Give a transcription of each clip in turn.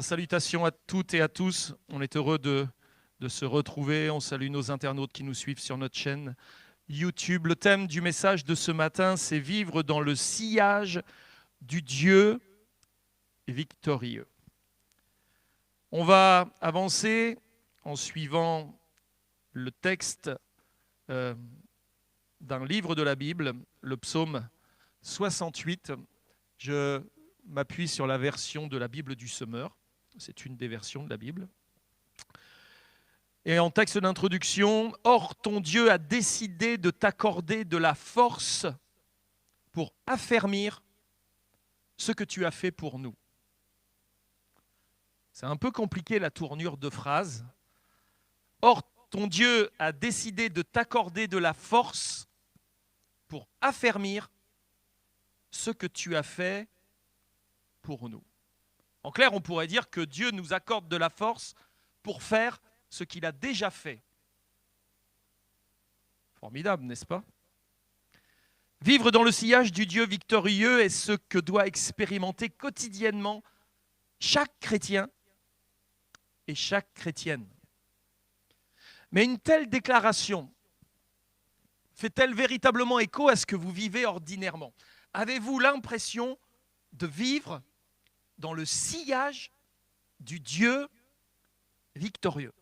salutations à toutes et à tous. On est heureux de se retrouver. On salue nos internautes qui nous suivent sur notre chaîne YouTube. Le thème du message de ce matin, c'est vivre dans le sillage du Dieu victorieux. On va avancer en suivant le texte d'un livre de la Bible, le psaume 68. Je m'appuie sur la version de la Bible du Semeur. C'est une des versions de la Bible. Et en texte d'introduction, « Or, ton Dieu a décidé de t'accorder de la force pour affermir ce que tu as fait pour nous. » C'est un peu compliqué la tournure de phrase. « Or, ton Dieu a décidé de t'accorder de la force pour affermir ce que tu as fait pour nous. » En clair, on pourrait dire que Dieu nous accorde de la force pour faire ce qu'il a déjà fait. Formidable, n'est-ce pas? Vivre dans le sillage du Dieu victorieux est ce que doit expérimenter quotidiennement chaque chrétien et chaque chrétienne. Mais une telle déclaration fait-elle véritablement écho à ce que vous vivez ordinairement? Avez-vous l'impression de vivre dans le sillage du Dieu victorieux?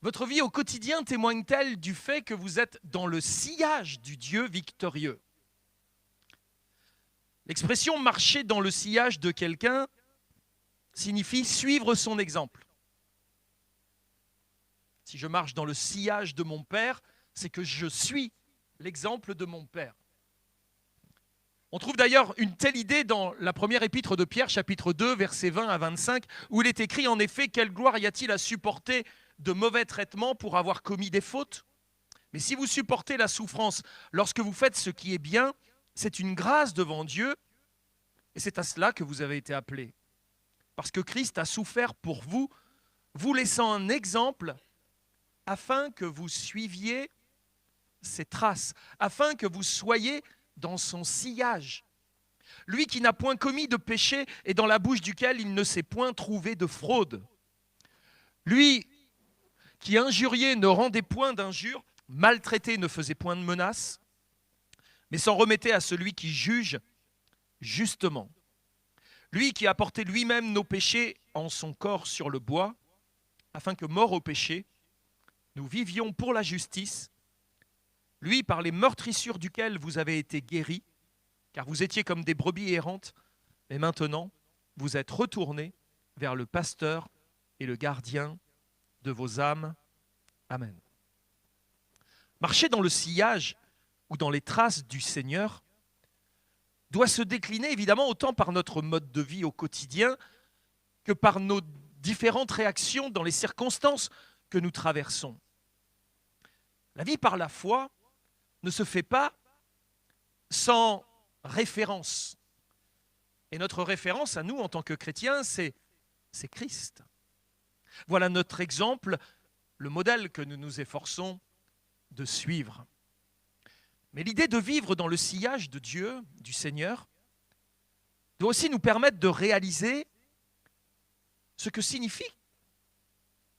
Votre vie au quotidien témoigne-t-elle du fait que vous êtes dans le sillage du Dieu victorieux? L'expression « marcher dans le sillage de quelqu'un » signifie suivre son exemple. Si je marche dans le sillage de mon père, c'est que je suis l'exemple de mon père. On trouve d'ailleurs une telle idée dans la première épître de Pierre, chapitre 2, versets 20 à 25, où il est écrit en effet « Quelle gloire y a-t-il à supporter de mauvais traitements pour avoir commis des fautes? Mais si vous supportez la souffrance lorsque vous faites ce qui est bien, c'est une grâce devant Dieu, et c'est à cela que vous avez été appelés. Parce que Christ a souffert pour vous, vous laissant un exemple afin que vous suiviez ses traces, afin que vous soyez dans son sillage. Lui qui n'a point commis de péché et dans la bouche duquel il ne s'est point trouvé de fraude. Lui qui injuriait ne rendait point d'injure, maltraité ne faisait point de menaces, mais s'en remettait à celui qui juge justement. Lui qui a porté lui-même nos péchés en son corps sur le bois, afin que, mort au péché, nous vivions pour la justice, lui par les meurtrissures duquel vous avez été guéris, car vous étiez comme des brebis errantes, mais maintenant vous êtes retournés vers le pasteur et le gardien de vos âmes. Amen. Marcher dans le sillage ou dans les traces du Seigneur doit se décliner évidemment autant par notre mode de vie au quotidien que par nos différentes réactions dans les circonstances que nous traversons. La vie par la foi ne se fait pas sans référence. Et notre référence à nous en tant que chrétiens, c'est Christ. Voilà notre exemple, le modèle que nous nous efforçons de suivre. Mais l'idée de vivre dans le sillage de Dieu, du Seigneur, doit aussi nous permettre de réaliser ce que signifie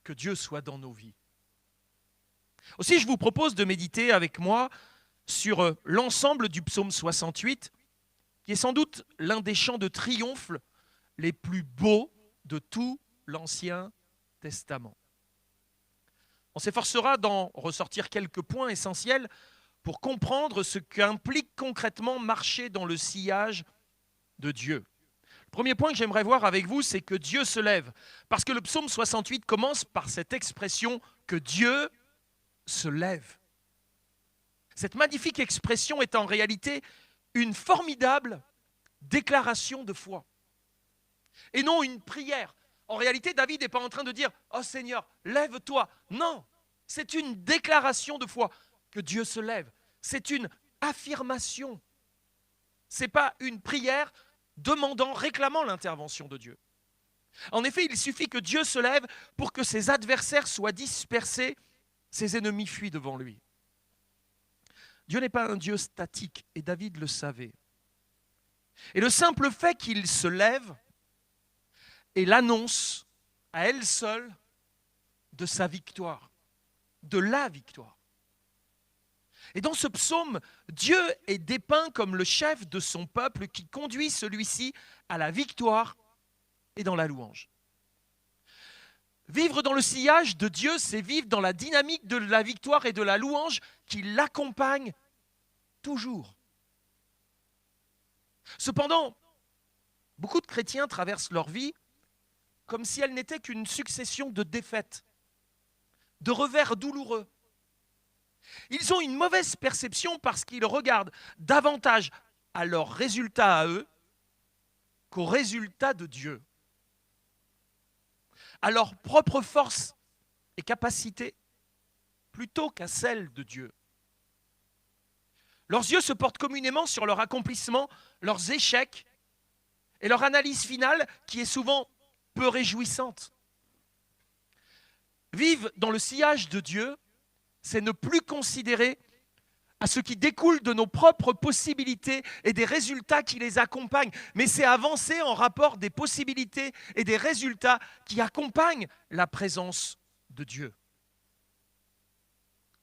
que Dieu soit dans nos vies. Aussi, je vous propose de méditer avec moi sur l'ensemble du psaume 68, qui est sans doute l'un des chants de triomphe les plus beaux de tout l'Ancien Testament. On s'efforcera d'en ressortir quelques points essentiels pour comprendre ce qu'implique concrètement marcher dans le sillage de Dieu. Le premier point que j'aimerais voir avec vous, c'est que Dieu se lève. Parce que le psaume 68 commence par cette expression que Dieu se lève. Cette magnifique expression est en réalité une formidable déclaration de foi. Et non une prière. En réalité, David n'est pas en train de dire « Oh Seigneur, lève-toi ». Non, c'est une déclaration de foi que Dieu se lève. C'est une affirmation. Ce n'est pas une prière demandant, réclamant l'intervention de Dieu. En effet, il suffit que Dieu se lève pour que ses adversaires soient dispersés, ses ennemis fuient devant lui. Dieu n'est pas un Dieu statique, et David le savait. Et le simple fait qu'il se lève est l'annonce à elle seule de sa victoire, de la victoire. Et dans ce psaume, Dieu est dépeint comme le chef de son peuple qui conduit celui-ci à la victoire et dans la louange. Vivre dans le sillage de Dieu, c'est vivre dans la dynamique de la victoire et de la louange qui l'accompagne toujours. Cependant, beaucoup de chrétiens traversent leur vie comme si elle n'était qu'une succession de défaites, de revers douloureux. Ils ont une mauvaise perception parce qu'ils regardent davantage à leurs résultats à eux qu'aux résultats de Dieu, à leur propre force et capacité plutôt qu'à celle de Dieu. Leurs yeux se portent communément sur leur accomplissement, leurs échecs et leur analyse finale qui est souvent peu réjouissante. Vivre dans le sillage de Dieu, c'est ne plus considérer à ce qui découle de nos propres possibilités et des résultats qui les accompagnent, mais c'est avancer en rapport des possibilités et des résultats qui accompagnent la présence de Dieu.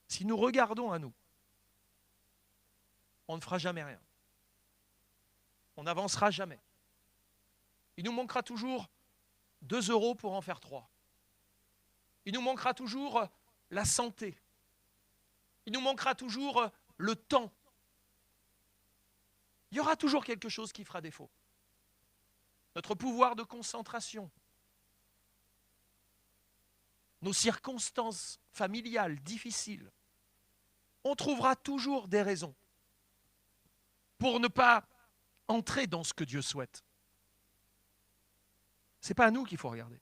Si nous regardons à nous, on ne fera jamais rien. On n'avancera jamais. Il nous manquera toujours 2 € pour en faire 3. Il nous manquera toujours la santé. Il nous manquera toujours le temps. Il y aura toujours quelque chose qui fera défaut. Notre pouvoir de concentration, nos circonstances familiales difficiles, on trouvera toujours des raisons pour ne pas entrer dans ce que Dieu souhaite. Ce n'est pas à nous qu'il faut regarder,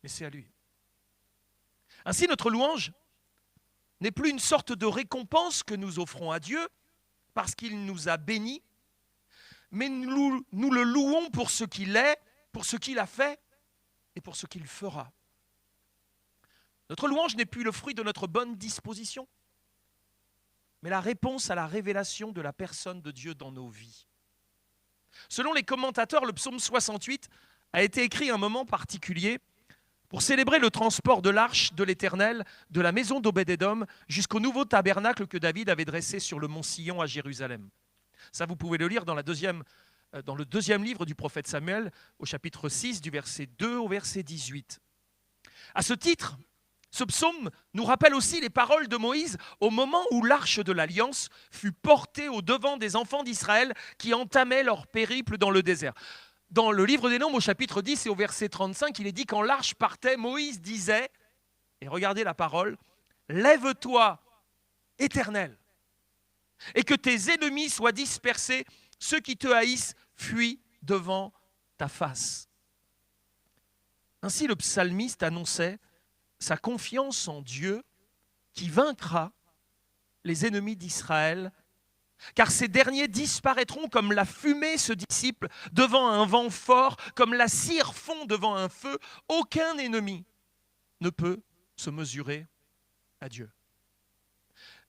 mais c'est à lui. Ainsi, notre louange n'est plus une sorte de récompense que nous offrons à Dieu parce qu'il nous a bénis, mais nous le louons pour ce qu'il est, pour ce qu'il a fait et pour ce qu'il fera. Notre louange n'est plus le fruit de notre bonne disposition, mais la réponse à la révélation de la personne de Dieu dans nos vies. Selon les commentateurs, le psaume 68 a été écrit à un moment particulier pour célébrer le transport de l'arche de l'Éternel de la maison d'Obed-Édom jusqu'au nouveau tabernacle que David avait dressé sur le mont Sion à Jérusalem. Ça, vous pouvez le lire dans le deuxième livre du prophète Samuel, au chapitre 6, du verset 2 au verset 18. À ce titre, ce psaume nous rappelle aussi les paroles de Moïse au moment où l'arche de l'Alliance fut portée au devant des enfants d'Israël qui entamaient leur périple dans le désert. Dans le livre des Nombres, au chapitre 10 et au verset 35, il est dit quand l'arche partait, Moïse disait, et regardez la parole, « Lève-toi, Éternel, et que tes ennemis soient dispersés, ceux qui te haïssent fuient devant ta face. » Ainsi le psalmiste annonçait sa confiance en Dieu qui vaincra les ennemis d'Israël, car ces derniers disparaîtront comme la fumée se dissipe devant un vent fort, comme la cire fond devant un feu. Aucun ennemi ne peut se mesurer à Dieu.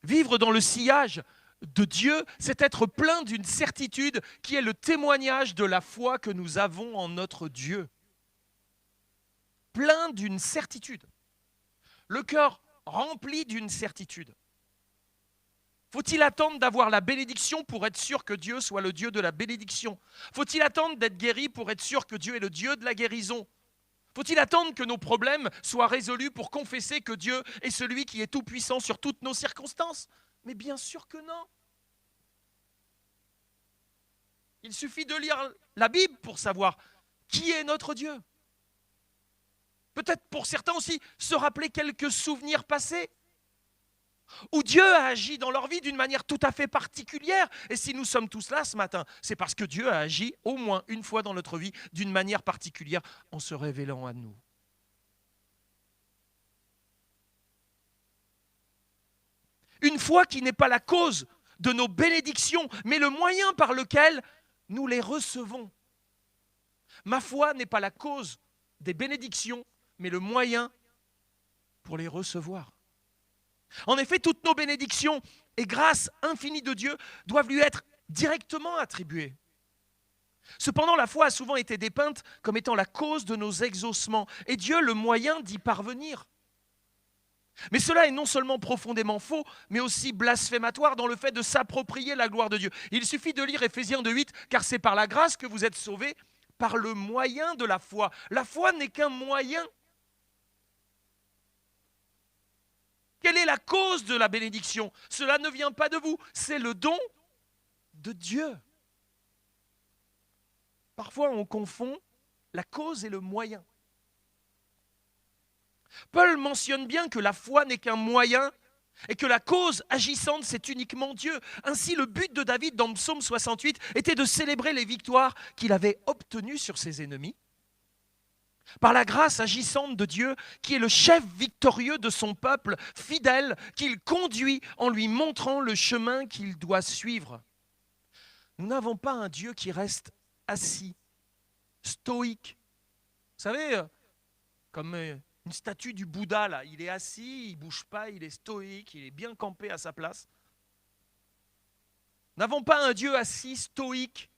Vivre dans le sillage de Dieu, c'est être plein d'une certitude qui est le témoignage de la foi que nous avons en notre Dieu. Plein d'une certitude. Le cœur rempli d'une certitude. Faut-il attendre d'avoir la bénédiction pour être sûr que Dieu soit le Dieu de la bénédiction? Faut-il attendre d'être guéri pour être sûr que Dieu est le Dieu de la guérison? Faut-il attendre que nos problèmes soient résolus pour confesser que Dieu est celui qui est tout-puissant sur toutes nos circonstances? Mais bien sûr que non. Il suffit de lire la Bible pour savoir qui est notre Dieu. Peut-être pour certains aussi se rappeler quelques souvenirs passés où Dieu a agi dans leur vie d'une manière tout à fait particulière. Et si nous sommes tous là ce matin, c'est parce que Dieu a agi au moins une fois dans notre vie d'une manière particulière en se révélant à nous. Une foi qui n'est pas la cause de nos bénédictions, mais le moyen par lequel nous les recevons. Ma foi n'est pas la cause des bénédictions, mais le moyen pour les recevoir. En effet, toutes nos bénédictions et grâces infinies de Dieu doivent lui être directement attribuées. Cependant, la foi a souvent été dépeinte comme étant la cause de nos exaucements et Dieu le moyen d'y parvenir. Mais cela est non seulement profondément faux, mais aussi blasphématoire dans le fait de s'approprier la gloire de Dieu. Il suffit de lire Éphésiens 2:8, car c'est par la grâce que vous êtes sauvés, par le moyen de la foi. La foi n'est qu'un moyen. Quelle est la cause de la bénédiction? Cela ne vient pas de vous, c'est le don de Dieu. Parfois, on confond la cause et le moyen. Paul mentionne bien que la foi n'est qu'un moyen et que la cause agissante, c'est uniquement Dieu. Ainsi, le but de David dans Psaume 68 était de célébrer les victoires qu'il avait obtenues sur ses ennemis par la grâce agissante de Dieu, qui est le chef victorieux de son peuple, fidèle, qu'il conduit en lui montrant le chemin qu'il doit suivre. Nous n'avons pas un Dieu qui reste assis, stoïque. Vous savez, comme une statue du Bouddha, là, il est assis, il ne bouge pas, il est stoïque, il est bien campé à sa place. Nous n'avons pas un Dieu assis, stoïque,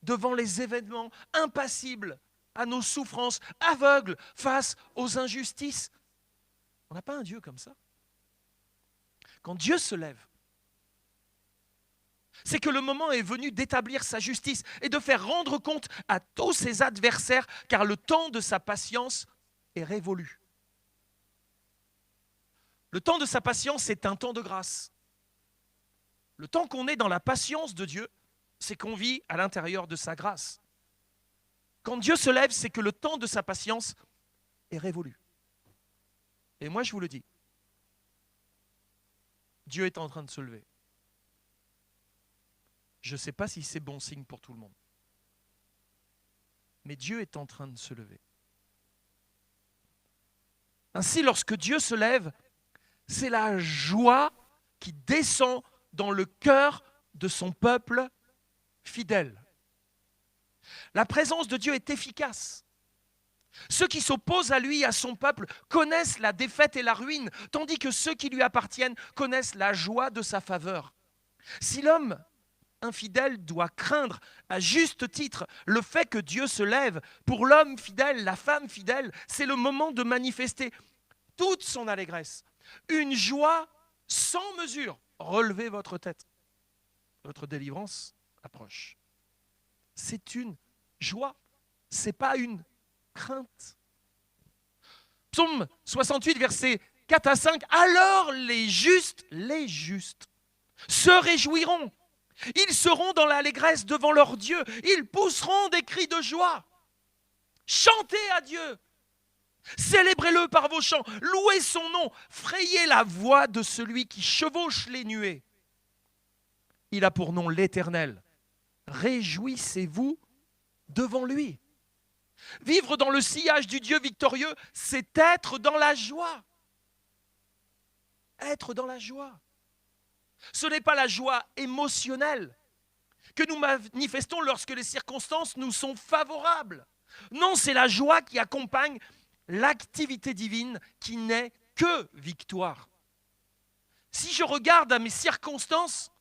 devant les événements, impassible à nos souffrances, aveugle face aux injustices. On n'a pas un Dieu comme ça. Quand Dieu se lève, c'est que le moment est venu d'établir sa justice et de faire rendre compte à tous ses adversaires, car le temps de sa patience est révolu. Le temps de sa patience est un temps de grâce. Le temps qu'on est dans la patience de Dieu, c'est qu'on vit à l'intérieur de sa grâce. Quand Dieu se lève, c'est que le temps de sa patience est révolu. Et moi, je vous le dis, Dieu est en train de se lever. Je ne sais pas si c'est bon signe pour tout le monde. Mais Dieu est en train de se lever. Ainsi, lorsque Dieu se lève, c'est la joie qui descend dans le cœur de son peuple fidèle. La présence de Dieu est efficace. Ceux qui s'opposent à lui, à son peuple, connaissent la défaite et la ruine, tandis que ceux qui lui appartiennent connaissent la joie de sa faveur. Si l'homme infidèle doit craindre à juste titre le fait que Dieu se lève, pour l'homme fidèle, la femme fidèle, c'est le moment de manifester toute son allégresse, une joie sans mesure. Relevez votre tête, votre délivrance approche. C'est une joie, ce n'est pas une crainte. Psaume 68, versets 4 à 5, alors les justes se réjouiront. Ils seront dans l'allégresse devant leur Dieu. Ils pousseront des cris de joie. Chantez à Dieu. Célébrez-le par vos chants. Louez son nom. Frayez la voix de celui qui chevauche les nuées. Il a pour nom l'Éternel. Réjouissez-vous devant lui. Vivre dans le sillage du Dieu victorieux, c'est être dans la joie. Être dans la joie. Ce n'est pas la joie émotionnelle que nous manifestons lorsque les circonstances nous sont favorables. Non, c'est la joie qui accompagne l'activité divine qui n'est que victoire. Si je regarde à mes circonstances,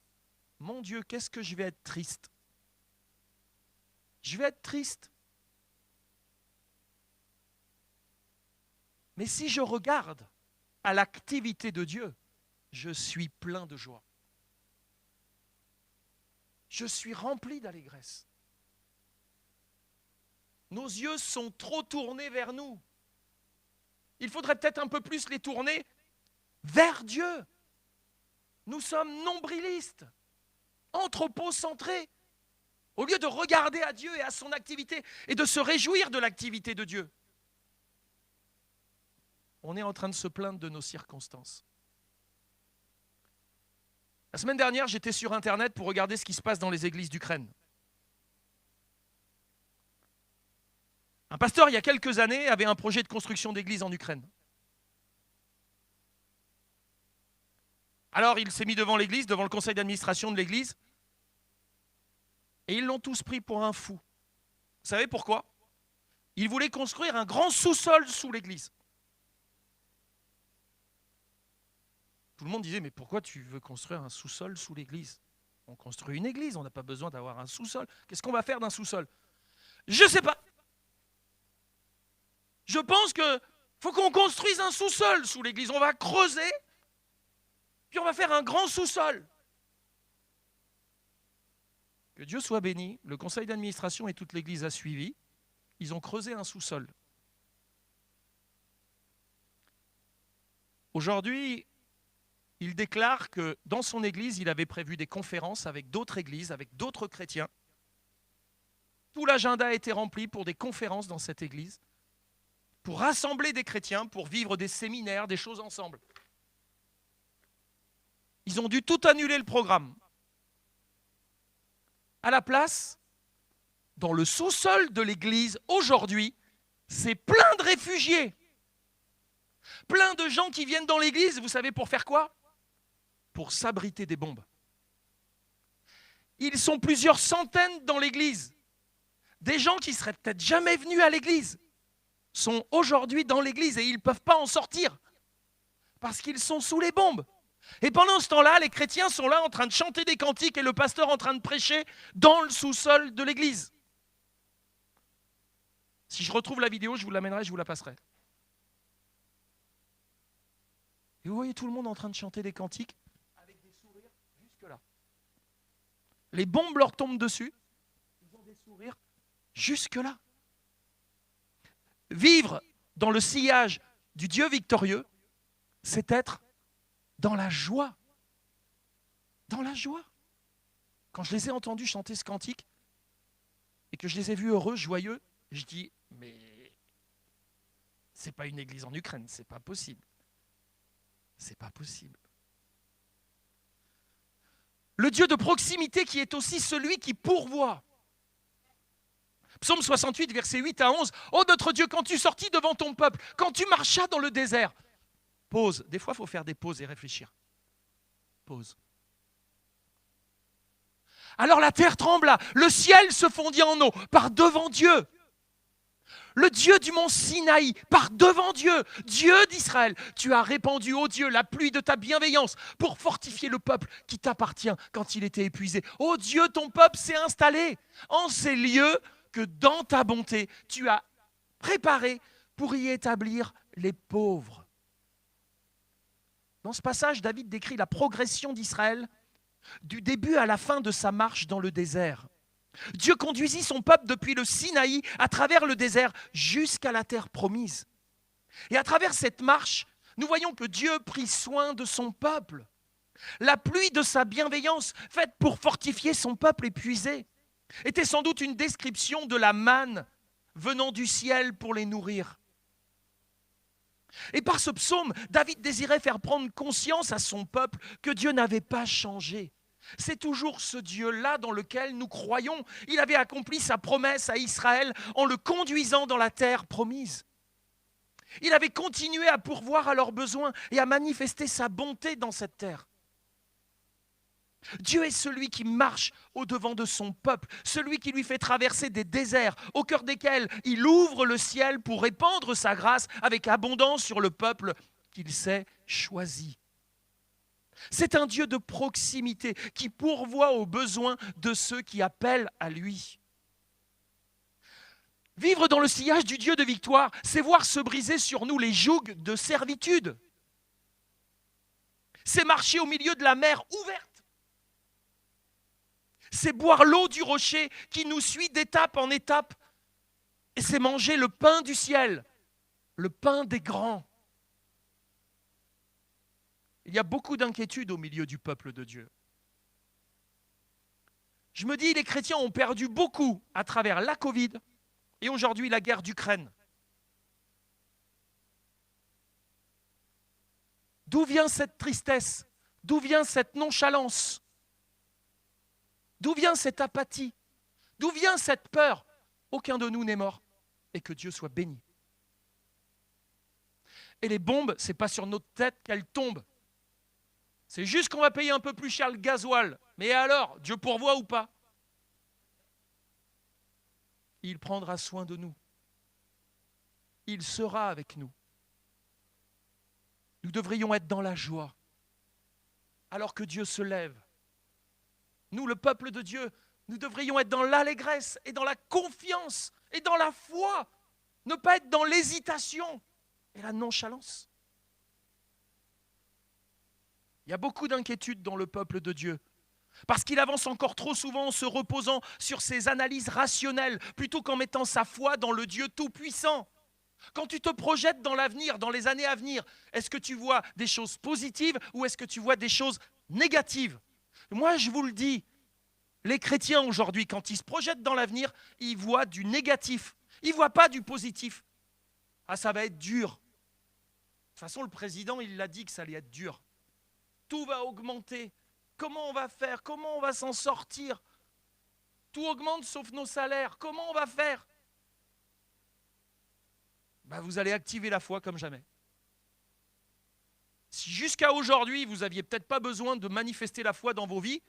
mon Dieu, qu'est-ce que je vais être triste. Je vais être triste. Mais si je regarde à l'activité de Dieu, je suis plein de joie. Je suis rempli d'allégresse. Nos yeux sont trop tournés vers nous. Il faudrait peut-être un peu plus les tourner vers Dieu. Nous sommes nombrilistes, anthropocentrés. Au lieu de regarder à Dieu et à son activité et de se réjouir de l'activité de Dieu, on est en train de se plaindre de nos circonstances. La semaine dernière, j'étais sur Internet pour regarder ce qui se passe dans les églises d'Ukraine. Un pasteur, il y a quelques années, avait un projet de construction d'église en Ukraine. Alors, il s'est mis devant l'église, devant le conseil d'administration de l'église, et ils l'ont tous pris pour un fou. Vous savez pourquoi? Il voulait construire un grand sous-sol sous l'église. Tout le monde disait, mais pourquoi tu veux construire un sous-sol sous l'église? On construit une église, on n'a pas besoin d'avoir un sous-sol. Qu'est-ce qu'on va faire d'un sous-sol? Je ne sais pas. Je pense qu'il faut qu'on construise un sous-sol sous l'église. On va creuser, puis on va faire un grand sous-sol. Que Dieu soit béni. Le conseil d'administration et toute l'église a suivi. Ils ont creusé un sous-sol. Aujourd'hui, il déclare que dans son église, il avait prévu des conférences avec d'autres églises, avec d'autres chrétiens. Tout l'agenda a été rempli pour des conférences dans cette église, pour rassembler des chrétiens, pour vivre des séminaires, des choses ensemble. Ils ont dû tout annuler le programme. À la place, dans le sous-sol de l'église, aujourd'hui, c'est plein de réfugiés. Plein de gens qui viennent dans l'église, vous savez pour faire quoi? Pour s'abriter des bombes. Ils sont plusieurs centaines dans l'église. Des gens qui ne seraient peut-être jamais venus à l'église sont aujourd'hui dans l'église et ils ne peuvent pas en sortir parce qu'ils sont sous les bombes. Et pendant ce temps-là, les chrétiens sont là en train de chanter des cantiques et le pasteur en train de prêcher dans le sous-sol de l'église. Si je retrouve la vidéo, je vous l'amènerai, je vous la passerai. Et vous voyez tout le monde en train de chanter des cantiques avec des sourires jusque-là. Les bombes leur tombent dessus, ils ont des sourires jusque-là. Vivre dans le sillage du Dieu victorieux, c'est être dans la joie. Dans la joie. Quand je les ai entendus chanter ce cantique et que je les ai vus heureux, joyeux, je dis, mais c'est pas une église en Ukraine, c'est pas possible. C'est pas possible. Le Dieu de proximité qui est aussi celui qui pourvoit. Psaume 68, versets 8 à 11. « Oh notre Dieu, quand tu sortis devant ton peuple, quand tu marchas dans le désert. » Pause. Des fois, il faut faire des pauses et réfléchir. Pause. Alors la terre trembla, le ciel se fondit en eau par devant Dieu. Le Dieu du mont Sinaï, par devant Dieu, Dieu d'Israël, tu as répandu, ô Dieu, la pluie de ta bienveillance pour fortifier le peuple qui t'appartient quand il était épuisé. Ô Dieu, ton peuple s'est installé en ces lieux que dans ta bonté, tu as préparé pour y établir les pauvres. Dans ce passage, David décrit la progression d'Israël du début à la fin de sa marche dans le désert. Dieu conduisit son peuple depuis le Sinaï à travers le désert jusqu'à la terre promise. Et à travers cette marche, nous voyons que Dieu prit soin de son peuple. La pluie de sa bienveillance, faite pour fortifier son peuple épuisé, était sans doute une description de la manne venant du ciel pour les nourrir. Et par ce psaume, David désirait faire prendre conscience à son peuple que Dieu n'avait pas changé. C'est toujours ce Dieu-là dans lequel nous croyons. Il avait accompli sa promesse à Israël en le conduisant dans la terre promise. Il avait continué à pourvoir à leurs besoins et à manifester sa bonté dans cette terre. Dieu est celui qui marche au-devant de son peuple, celui qui lui fait traverser des déserts au cœur desquels il ouvre le ciel pour répandre sa grâce avec abondance sur le peuple qu'il s'est choisi. C'est un Dieu de proximité qui pourvoit aux besoins de ceux qui appellent à lui. Vivre dans le sillage du Dieu de victoire, c'est voir se briser sur nous les jougs de servitude. C'est marcher au milieu de la mer ouverte. C'est boire l'eau du rocher qui nous suit d'étape en étape. Et c'est manger le pain du ciel, le pain des grands. Il y a beaucoup d'inquiétudes au milieu du peuple de Dieu. Je me dis, les chrétiens ont perdu beaucoup à travers la Covid et aujourd'hui la guerre d'Ukraine. D'où vient cette tristesse? D'où vient cette nonchalance? D'où vient cette apathie? D'où vient cette peur? Aucun de nous n'est mort et que Dieu soit béni. Et les bombes, ce n'est pas sur notre tête qu'elles tombent. C'est juste qu'on va payer un peu plus cher le gasoil. Mais alors, Dieu pourvoit ou pas? Il prendra soin de nous. Il sera avec nous. Nous devrions être dans la joie, alors que Dieu se lève Nous, le peuple de Dieu, nous devrions être dans l'allégresse et dans la confiance et dans la foi. Ne pas être dans l'hésitation et la nonchalance. Il y a beaucoup d'inquiétudes dans le peuple de Dieu. Parce qu'il avance encore trop souvent en se reposant sur ses analyses rationnelles plutôt qu'en mettant sa foi dans le Dieu Tout-Puissant. Quand tu te projettes dans l'avenir, dans les années à venir, est-ce que tu vois des choses positives ou est-ce que tu vois des choses négatives? Moi, je vous le dis, les chrétiens aujourd'hui, quand ils se projettent dans l'avenir, ils voient du négatif. Ils ne voient pas du positif. Ah, ça va être dur. De toute façon, le président, il l'a dit que ça allait être dur. Tout va augmenter. Comment on va faire? Comment on va s'en sortir? Tout augmente sauf nos salaires. Comment on va faire? Vous allez activer la foi comme jamais. Si jusqu'à aujourd'hui, vous n'aviez peut-être pas besoin de manifester la foi dans vos vies,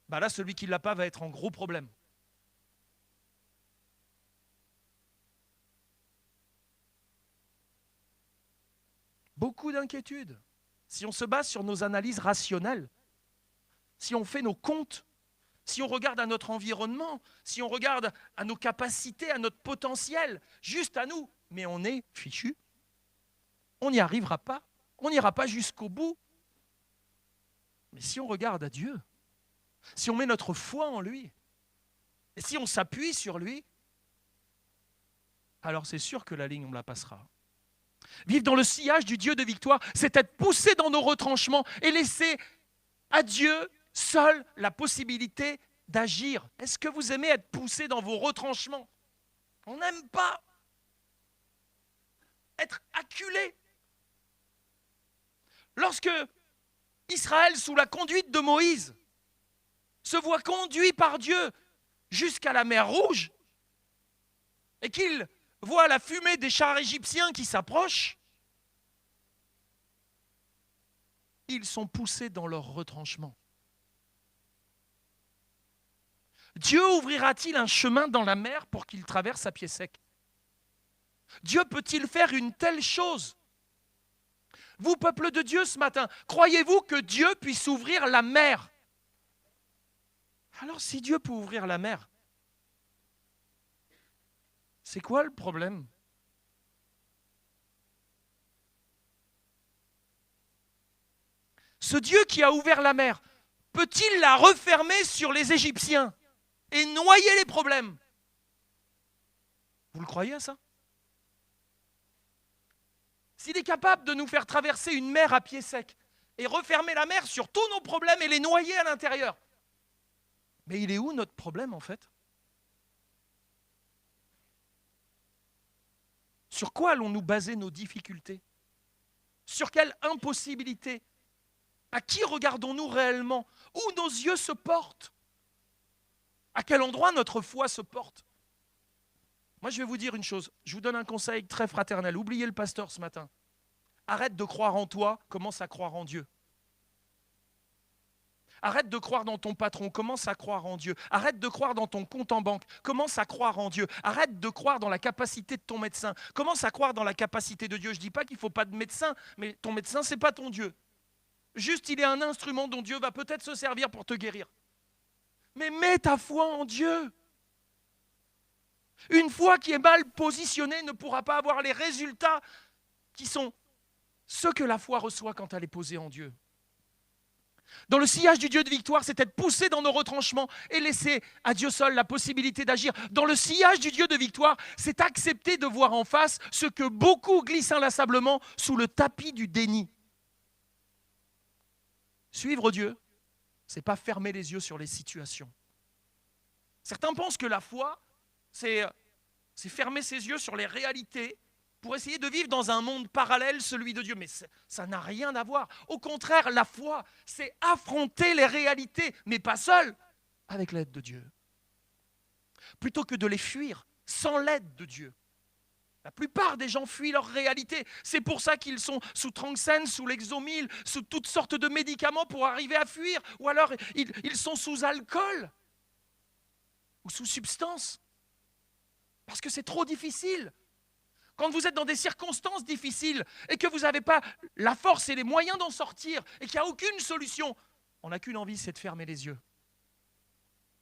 là, celui qui ne l'a pas va être en gros problème. Beaucoup d'inquiétudes. Si on se base sur nos analyses rationnelles, si on fait nos comptes, si on regarde à notre environnement, si on regarde à nos capacités, à notre potentiel, juste à nous, mais on est fichu. On n'y arrivera pas. On n'ira pas jusqu'au bout. Mais si on regarde à Dieu, si on met notre foi en lui, et si on s'appuie sur lui, alors c'est sûr que la ligne, on la passera. Vivre dans le sillage du Dieu de victoire, c'est être poussé dans nos retranchements et laisser à Dieu seul la possibilité d'agir. Est-ce que vous aimez être poussé dans vos retranchements? On n'aime pas être acculé. Lorsque Israël, sous la conduite de Moïse, se voit conduit par Dieu jusqu'à la mer Rouge et qu'il voit la fumée des chars égyptiens qui s'approchent, ils sont poussés dans leur retranchement. Dieu ouvrira-t-il un chemin dans la mer pour qu'il traverse à pied sec? Dieu peut-il faire une telle chose? Vous, peuple de Dieu, ce matin, croyez-vous que Dieu puisse ouvrir la mer? Alors, si Dieu peut ouvrir la mer, c'est quoi le problème? Ce Dieu qui a ouvert la mer, peut-il la refermer sur les Égyptiens et noyer les problèmes? Vous le croyez à ça? S'il est capable de nous faire traverser une mer à pied sec et refermer la mer sur tous nos problèmes et les noyer à l'intérieur, mais il est où notre problème en fait? Sur quoi allons-nous baser nos difficultés? Sur quelle impossibilité? À qui regardons-nous réellement? Où nos yeux se portent? À quel endroit notre foi se porte? Moi, je vais vous dire une chose. Je vous donne un conseil très fraternel. Oubliez le pasteur ce matin. Arrête de croire en toi, commence à croire en Dieu. Arrête de croire dans ton patron, commence à croire en Dieu. Arrête de croire dans ton compte en banque, commence à croire en Dieu. Arrête de croire dans la capacité de ton médecin, commence à croire dans la capacité de Dieu. Je ne dis pas qu'il ne faut pas de médecin, mais ton médecin, ce n'est pas ton Dieu. Juste, il est un instrument dont Dieu va peut-être se servir pour te guérir. Mais mets ta foi en Dieu. Une foi qui est mal positionnée ne pourra pas avoir les résultats qui sont ceux que la foi reçoit quand elle est posée en Dieu. Dans le sillage du Dieu de victoire, c'est être poussé dans nos retranchements et laisser à Dieu seul la possibilité d'agir. Dans le sillage du Dieu de victoire, c'est accepter de voir en face ce que beaucoup glissent inlassablement sous le tapis du déni. Suivre Dieu, ce n'est pas fermer les yeux sur les situations. Certains pensent que la foi, c'est fermer ses yeux sur les réalités pour essayer de vivre dans un monde parallèle, celui de Dieu. Mais ça n'a rien à voir. Au contraire, la foi, c'est affronter les réalités, mais pas seul, avec l'aide de Dieu. Plutôt que de les fuir sans l'aide de Dieu. La plupart des gens fuient leur réalité. C'est pour ça qu'ils sont sous Tranxène, sous Lexomil, sous toutes sortes de médicaments pour arriver à fuir. Ou alors, ils sont sous alcool ou sous substance. Parce que c'est trop difficile. Quand vous êtes dans des circonstances difficiles et que vous n'avez pas la force et les moyens d'en sortir et qu'il n'y a aucune solution, on n'a qu'une envie, c'est de fermer les yeux.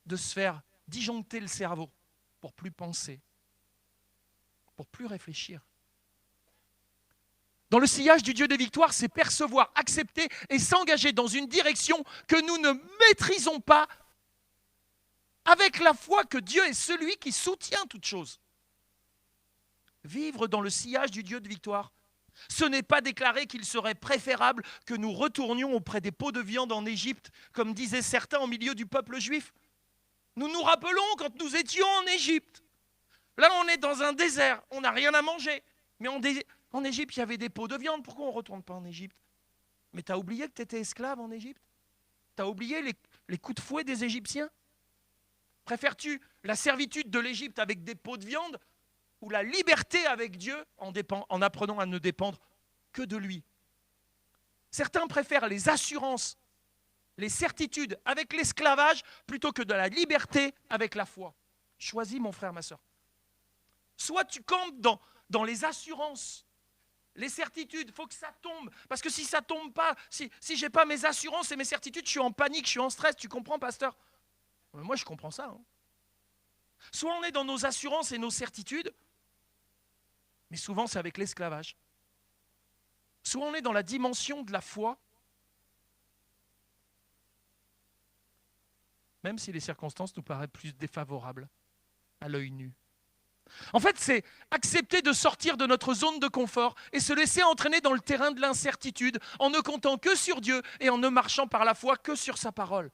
de se faire disjoncter le cerveau pour plus penser, pour plus réfléchir. Dans le sillage du Dieu des victoires, c'est percevoir, accepter et s'engager dans une direction que nous ne maîtrisons pas avec la foi que Dieu est celui qui soutient toute chose. Vivre dans le sillage du Dieu de victoire, ce n'est pas déclarer qu'il serait préférable que nous retournions auprès des pots de viande en Égypte, comme disaient certains au milieu du peuple juif. Nous nous rappelons quand nous étions en Égypte. Là, on est dans un désert, on n'a rien à manger. Mais en Égypte, il y avait des pots de viande. Pourquoi on ne retourne pas en Égypte? Mais tu as oublié que tu étais esclave en Égypte? Tu as oublié les coups de fouet des Égyptiens? Préfères-tu la servitude de l'Égypte avec des pots de viande ou la liberté avec Dieu en apprenant à ne dépendre que de lui? Certains préfèrent les assurances, les certitudes avec l'esclavage plutôt que de la liberté avec la foi. Choisis, mon frère, ma soeur. Soit tu campes dans les assurances, les certitudes, il faut que ça tombe. Parce que si ça ne tombe pas, si je n'ai pas mes assurances et mes certitudes, je suis en panique, je suis en stress. Tu comprends, pasteur? Moi, je comprends ça. Soit on est dans nos assurances et nos certitudes, mais souvent c'est avec l'esclavage. Soit on est dans la dimension de la foi, même si les circonstances nous paraissent plus défavorables à l'œil nu. En fait, c'est accepter de sortir de notre zone de confort et se laisser entraîner dans le terrain de l'incertitude en ne comptant que sur Dieu et en ne marchant par la foi que sur sa parole.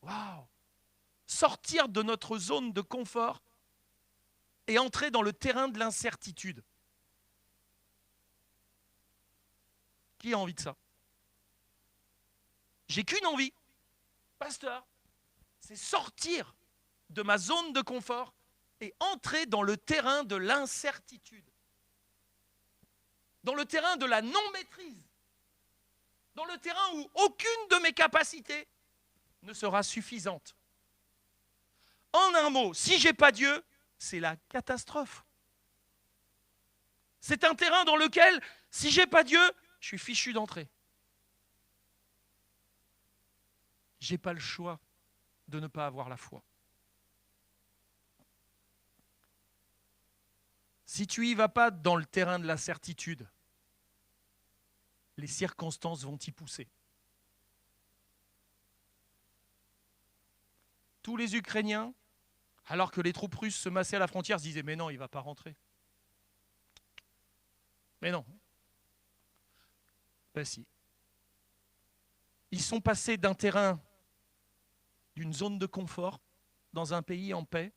Waouh! Sortir de notre zone de confort et entrer dans le terrain de l'incertitude. Qui a envie de ça? J'ai qu'une envie, pasteur, c'est sortir de ma zone de confort et entrer dans le terrain de l'incertitude, dans le terrain de la non-maîtrise, dans le terrain où aucune de mes capacités ne sera suffisante. En un mot, si je n'ai pas Dieu, c'est la catastrophe. C'est un terrain dans lequel, si je n'ai pas Dieu, je suis fichu d'entrée. Je n'ai pas le choix de ne pas avoir la foi. Si tu n'y vas pas dans le terrain de la certitude, les circonstances vont t'y pousser. Tous les Ukrainiens, alors que les troupes russes se massaient à la frontière, se disaient « Mais non, il ne va pas rentrer. » Mais non. Ben si. Ils sont passés d'un terrain, d'une zone de confort, dans un pays en paix,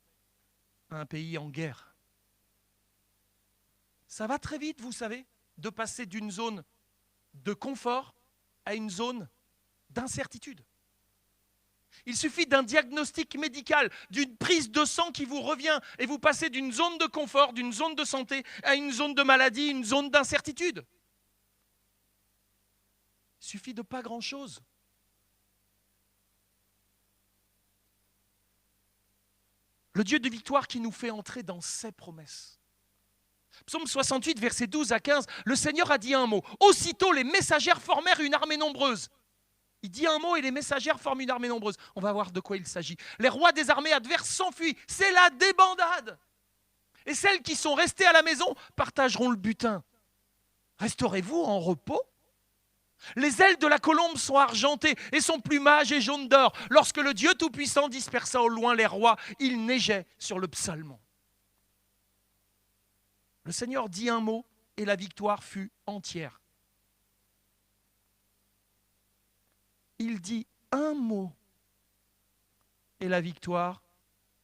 à un pays en guerre. Ça va très vite, vous savez, de passer d'une zone de confort à une zone d'incertitude. Il suffit d'un diagnostic médical, d'une prise de sang qui vous revient et vous passez d'une zone de confort, d'une zone de santé à une zone de maladie, une zone d'incertitude. Il suffit de pas grand-chose. Le Dieu de victoire qui nous fait entrer dans ses promesses. Psaume 68, versets 12 à 15, le Seigneur a dit un mot. Aussitôt, les messagères formèrent une armée nombreuse. Il dit un mot et les messagères forment une armée nombreuse. On va voir de quoi il s'agit. Les rois des armées adverses s'enfuient. C'est la débandade. Et celles qui sont restées à la maison partageront le butin. Resterez-vous en repos? Les ailes de la colombe sont argentées et son plumage est jaune d'or. Lorsque le Dieu Tout-Puissant dispersa au loin les rois, il neigeait sur le psalmon. Le Seigneur dit un mot et la victoire fut entière. Il dit un mot et la victoire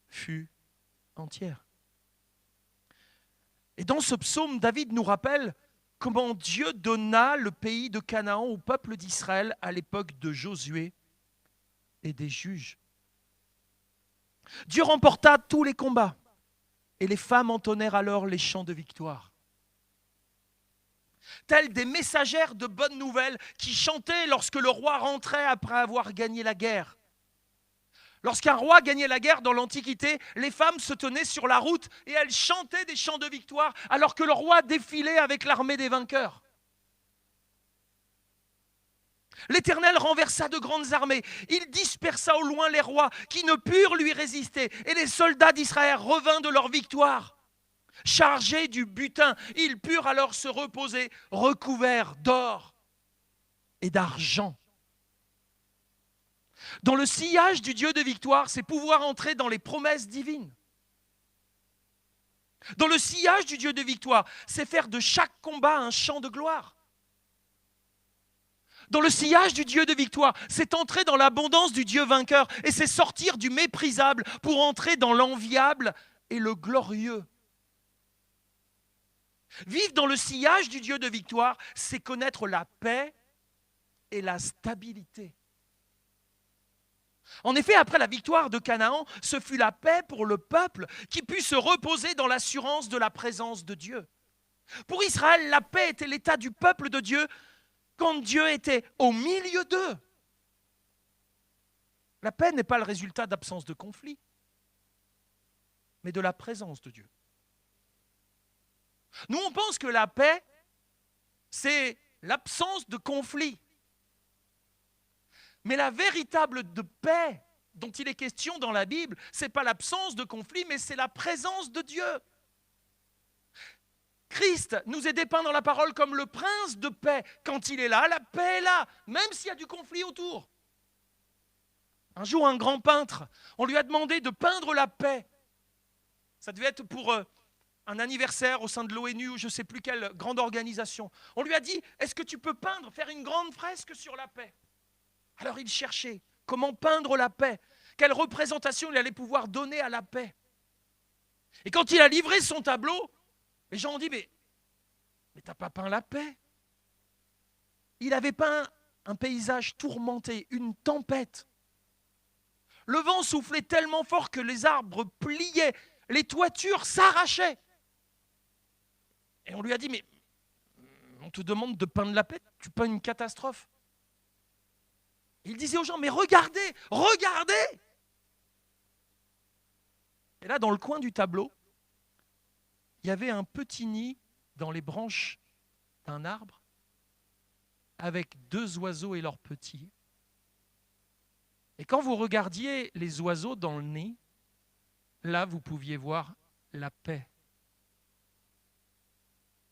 fut entière. Et dans ce psaume, David nous rappelle comment Dieu donna le pays de Canaan au peuple d'Israël à l'époque de Josué et des juges. Dieu remporta tous les combats et les femmes entonnèrent alors les chants de victoire. Telles des messagères de bonnes nouvelles qui chantaient lorsque le roi rentrait après avoir gagné la guerre. Lorsqu'un roi gagnait la guerre dans l'Antiquité, les femmes se tenaient sur la route et elles chantaient des chants de victoire alors que le roi défilait avec l'armée des vainqueurs. L'Éternel renversa de grandes armées. Il dispersa au loin les rois qui ne purent lui résister. Et les soldats d'Israël revinrent de leur victoire. Chargés du butin, ils purent alors se reposer, recouverts d'or et d'argent. Dans le sillage du Dieu de victoire, c'est pouvoir entrer dans les promesses divines. Dans le sillage du Dieu de victoire, c'est faire de chaque combat un chant de gloire. Dans le sillage du Dieu de victoire, c'est entrer dans l'abondance du Dieu vainqueur et c'est sortir du méprisable pour entrer dans l'enviable et le glorieux. Vivre dans le sillage du Dieu de victoire, c'est connaître la paix et la stabilité. En effet, après la victoire de Canaan, ce fut la paix pour le peuple qui put se reposer dans l'assurance de la présence de Dieu. Pour Israël, la paix était l'état du peuple de Dieu quand Dieu était au milieu d'eux. La paix n'est pas le résultat d'absence de conflit, mais de la présence de Dieu. Nous, on pense que la paix, c'est l'absence de conflit. Mais la véritable paix dont il est question dans la Bible, ce n'est pas l'absence de conflit, mais c'est la présence de Dieu. Christ nous est dépeint dans la parole comme le prince de paix. Quand il est là, la paix est là, même s'il y a du conflit autour. Un jour, un grand peintre, on lui a demandé de peindre la paix. Ça devait être pour un anniversaire au sein de l'ONU ou je ne sais plus quelle grande organisation. On lui a dit, est-ce que tu peux peindre, faire une grande fresque sur la paix? Alors il cherchait comment peindre la paix, quelle représentation il allait pouvoir donner à la paix. Et quand il a livré son tableau, les gens ont dit, mais t'as pas peint la paix? Il avait peint un paysage tourmenté, une tempête. Le vent soufflait tellement fort que les arbres pliaient, les toitures s'arrachaient. Et on lui a dit, mais on te demande de peindre la paix, tu peins une catastrophe. Il disait aux gens, mais regardez, regardez. Et là, dans le coin du tableau, il y avait un petit nid dans les branches d'un arbre avec 2 oiseaux et leurs petits. Et quand vous regardiez les oiseaux dans le nid, là, vous pouviez voir la paix.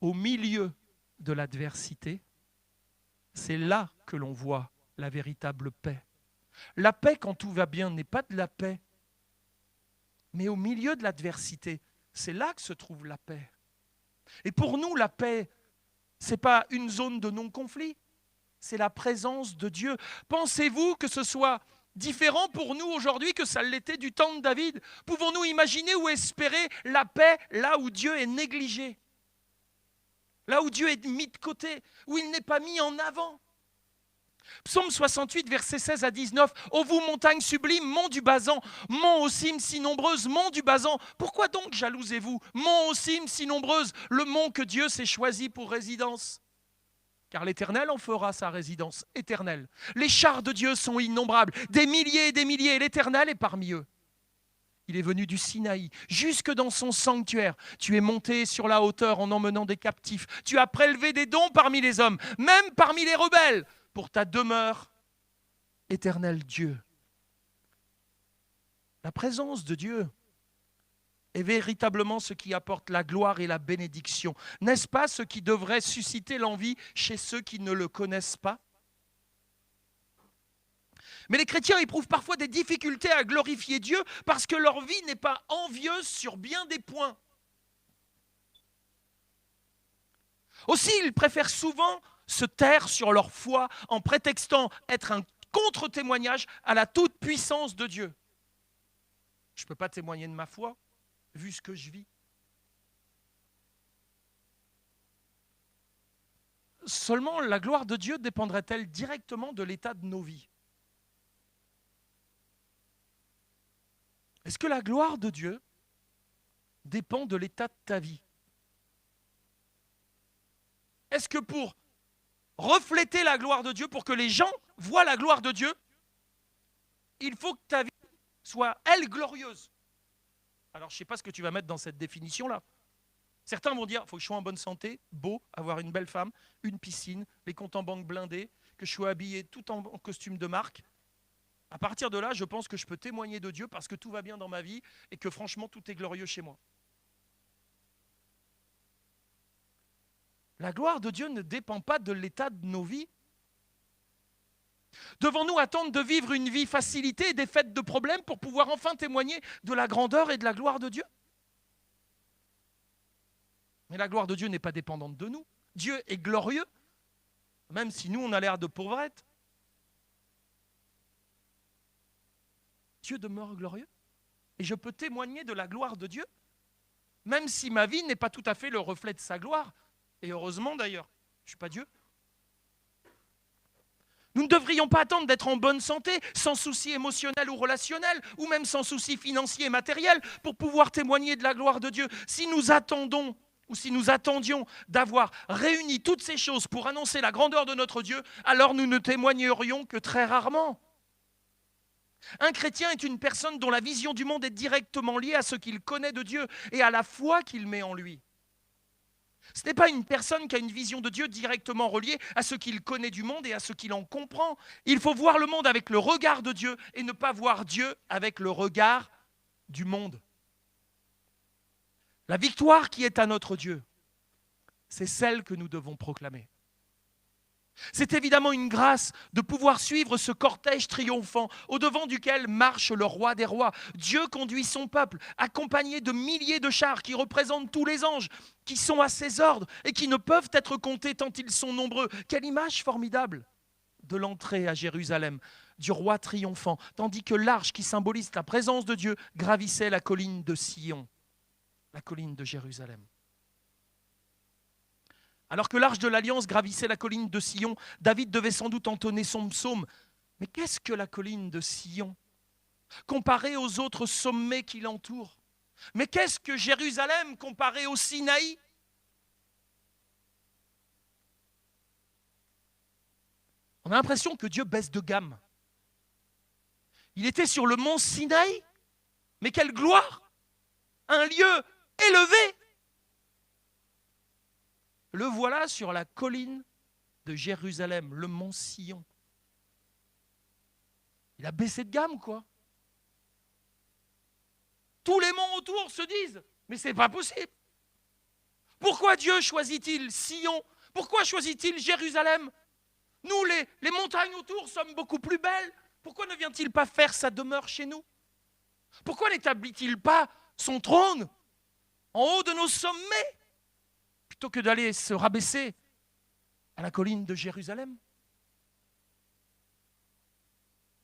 Au milieu de l'adversité, c'est là que l'on voit la véritable paix. La paix, quand tout va bien, n'est pas de la paix. Mais au milieu de l'adversité, c'est là que se trouve la paix. Et pour nous, la paix, ce n'est pas une zone de non-conflit, c'est la présence de Dieu. Pensez-vous que ce soit différent pour nous aujourd'hui que ça l'était du temps de David? Pouvons-nous imaginer ou espérer la paix là où Dieu est négligé? Là où Dieu est mis de côté, où il n'est pas mis en avant? Psaume 68, versets 16 à 19. « Ô vous, montagnes sublimes, monts du Basan, monts aux cimes si nombreuses, monts du Basan, pourquoi donc jalousez-vous? Monts aux cimes si nombreuses, le mont que Dieu s'est choisi pour résidence. Car l'Éternel en fera sa résidence éternelle. Les chars de Dieu sont innombrables, des milliers et l'Éternel est parmi eux. Il est venu du Sinaï, jusque dans son sanctuaire. Tu es monté sur la hauteur en emmenant des captifs. Tu as prélevé des dons parmi les hommes, même parmi les rebelles, pour ta demeure, éternel Dieu. » La présence de Dieu est véritablement ce qui apporte la gloire et la bénédiction. N'est-ce pas ce qui devrait susciter l'envie chez ceux qui ne le connaissent pas? Mais les chrétiens éprouvent parfois des difficultés à glorifier Dieu parce que leur vie n'est pas envieuse sur bien des points. Aussi, ils préfèrent souvent se taire sur leur foi en prétextant être un contre-témoignage à la toute-puissance de Dieu. Je ne peux pas témoigner de ma foi, vu ce que je vis. Seulement, la gloire de Dieu dépendrait-elle directement de l'état de nos vies? Est-ce que la gloire de Dieu dépend de l'état de ta vie? Est-ce que pour refléter la gloire de Dieu, pour que les gens voient la gloire de Dieu, il faut que ta vie soit, elle, glorieuse? Alors, je ne sais pas ce que tu vas mettre dans cette définition-là. Certains vont dire, il faut que je sois en bonne santé, beau, avoir une belle femme, une piscine, les comptes en banque blindés, que je suis habillé tout en costume de marque, à partir de là, je pense que je peux témoigner de Dieu parce que tout va bien dans ma vie et que franchement, tout est glorieux chez moi. La gloire de Dieu ne dépend pas de l'état de nos vies. Devons-nous attendre de vivre une vie facilitée et défaite de problèmes pour pouvoir enfin témoigner de la grandeur et de la gloire de Dieu? Mais la gloire de Dieu n'est pas dépendante de nous. Dieu est glorieux, même si nous, on a l'air de pauvrettes. Dieu demeure glorieux. Et je peux témoigner de la gloire de Dieu, même si ma vie n'est pas tout à fait le reflet de sa gloire. Et heureusement d'ailleurs, je ne suis pas Dieu. Nous ne devrions pas attendre d'être en bonne santé, sans souci émotionnel ou relationnel, ou même sans souci financier et matériel, pour pouvoir témoigner de la gloire de Dieu. Si nous attendons, ou si nous attendions d'avoir réuni toutes ces choses pour annoncer la grandeur de notre Dieu, alors nous ne témoignerions que très rarement. Un chrétien est une personne dont la vision du monde est directement liée à ce qu'il connaît de Dieu et à la foi qu'il met en lui. Ce n'est pas une personne qui a une vision de Dieu directement reliée à ce qu'il connaît du monde et à ce qu'il en comprend. Il faut voir le monde avec le regard de Dieu et ne pas voir Dieu avec le regard du monde. La victoire qui est à notre Dieu, c'est celle que nous devons proclamer. C'est évidemment une grâce de pouvoir suivre ce cortège triomphant au devant duquel marche le roi des rois. Dieu conduit son peuple, accompagné de milliers de chars qui représentent tous les anges, qui sont à ses ordres et qui ne peuvent être comptés tant ils sont nombreux. Quelle image formidable de l'entrée à Jérusalem, du roi triomphant, tandis que l'arche qui symbolise la présence de Dieu gravissait la colline de Sion, la colline de Jérusalem. Alors que l'arche de l'Alliance gravissait la colline de Sion, David devait sans doute entonner son psaume. Mais qu'est-ce que la colline de Sion, comparée aux autres sommets qui l'entourent? Mais qu'est-ce que Jérusalem comparée au Sinaï? On a l'impression que Dieu baisse de gamme. Il était sur le mont Sinaï, mais quelle gloire! Un lieu élevé! Le voilà sur la colline de Jérusalem, le mont Sion. Il a baissé de gamme, quoi. Tous les monts autour se disent, mais c'est pas possible. Pourquoi Dieu choisit-il Sion? Pourquoi choisit-il Jérusalem? Nous, les montagnes autour, sommes beaucoup plus belles. Pourquoi ne vient-il pas faire sa demeure chez nous? Pourquoi n'établit-il pas son trône en haut de nos sommets, plutôt que d'aller se rabaisser à la colline de Jérusalem?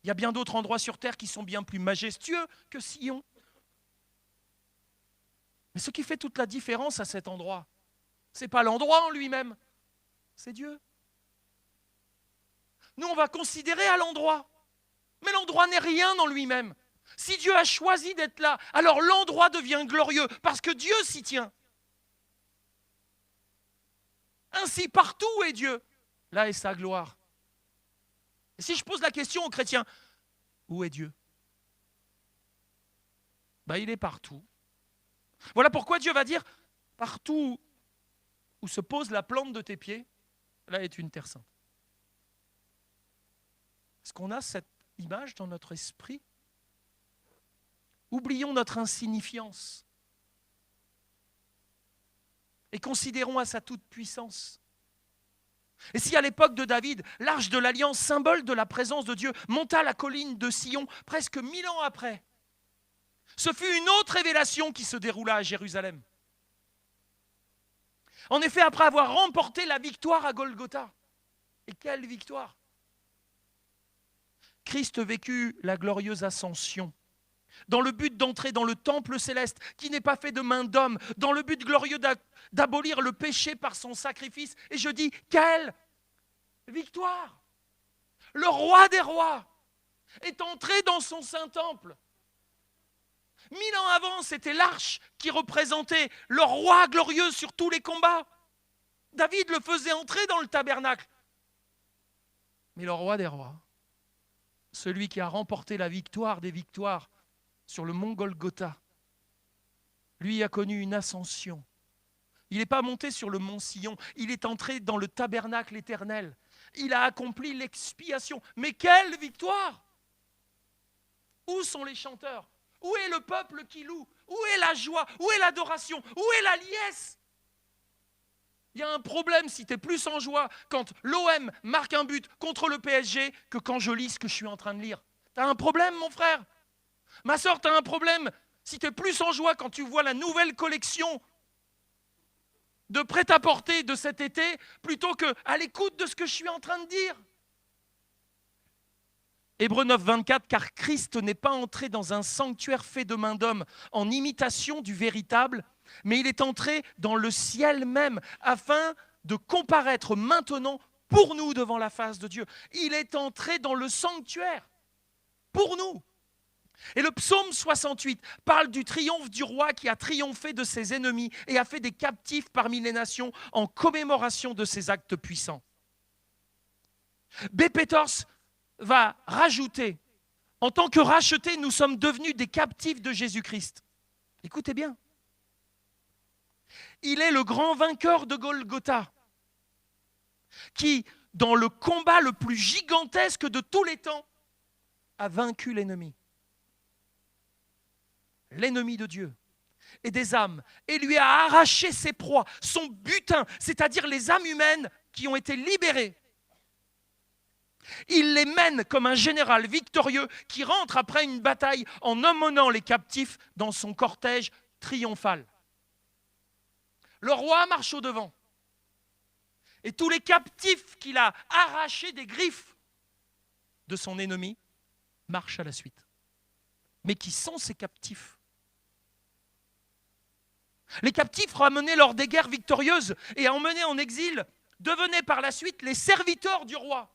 Il y a bien d'autres endroits sur terre qui sont bien plus majestueux que Sion. Mais ce qui fait toute la différence à cet endroit, ce n'est pas l'endroit en lui-même, c'est Dieu. Nous, on va considérer à l'endroit, mais l'endroit n'est rien en lui-même. Si Dieu a choisi d'être là, alors l'endroit devient glorieux parce que Dieu s'y tient. Ainsi, partout est Dieu, là est sa gloire. Et si je pose la question aux chrétiens, où est Dieu? Il est partout. Voilà pourquoi Dieu va dire, partout où se pose la plante de tes pieds, là est une terre sainte. Est-ce qu'on a cette image dans notre esprit? Oublions notre insignifiance et considérons à sa toute-puissance. Et si à l'époque de David, l'arche de l'Alliance, symbole de la présence de Dieu, monta la colline de Sion presque 1000 ans après, ce fut une autre révélation qui se déroula à Jérusalem. En effet, après avoir remporté la victoire à Golgotha, et quelle victoire! Christ vécut la glorieuse ascension dans le but d'entrer dans le temple céleste qui n'est pas fait de main d'homme, dans le but glorieux d'abolir le péché par son sacrifice. Et je dis, quelle victoire! Le roi des rois est entré dans son Saint-Temple. 1000 ans avant, c'était l'arche qui représentait le roi glorieux sur tous les combats. David le faisait entrer dans le tabernacle. Mais le roi des rois, celui qui a remporté la victoire des victoires sur le mont Golgotha, lui a connu une ascension. Il n'est pas monté sur le mont Sion, il est entré dans le tabernacle éternel. Il a accompli l'expiation. Mais quelle victoire! Où sont les chanteurs? Où est le peuple qui loue? Où est la joie? Où est l'adoration? Où est la liesse? Il y a un problème si tu es plus en joie quand l'OM marque un but contre le PSG que quand je lis ce que je suis en train de lire. Tu as un problème, mon frère. Ma soeur, tu as un problème si tu es plus en joie quand tu vois la nouvelle collection de prêt-à-porter de cet été plutôt qu'à l'écoute de ce que je suis en train de dire. Hébreux 9, 24, car Christ n'est pas entré dans un sanctuaire fait de main d'homme en imitation du véritable, mais il est entré dans le ciel même afin de comparaître maintenant pour nous devant la face de Dieu. Il est entré dans le sanctuaire pour nous. Et le psaume 68 parle du triomphe du roi qui a triomphé de ses ennemis et a fait des captifs parmi les nations en commémoration de ses actes puissants. B. Peters va rajouter, en tant que rachetés, nous sommes devenus des captifs de Jésus-Christ. Écoutez bien. Il est le grand vainqueur de Golgotha qui, dans le combat le plus gigantesque de tous les temps, a vaincu l'ennemi. L'ennemi de Dieu et des âmes, et lui a arraché ses proies, son butin, c'est-à-dire les âmes humaines qui ont été libérées. Il les mène comme un général victorieux qui rentre après une bataille en emmenant les captifs dans son cortège triomphal. Le roi marche au devant et tous les captifs qu'il a arrachés des griffes de son ennemi marchent à la suite. Mais qui sont ces captifs? Les captifs ramenés lors des guerres victorieuses et emmenés en exil devenaient par la suite les serviteurs du roi.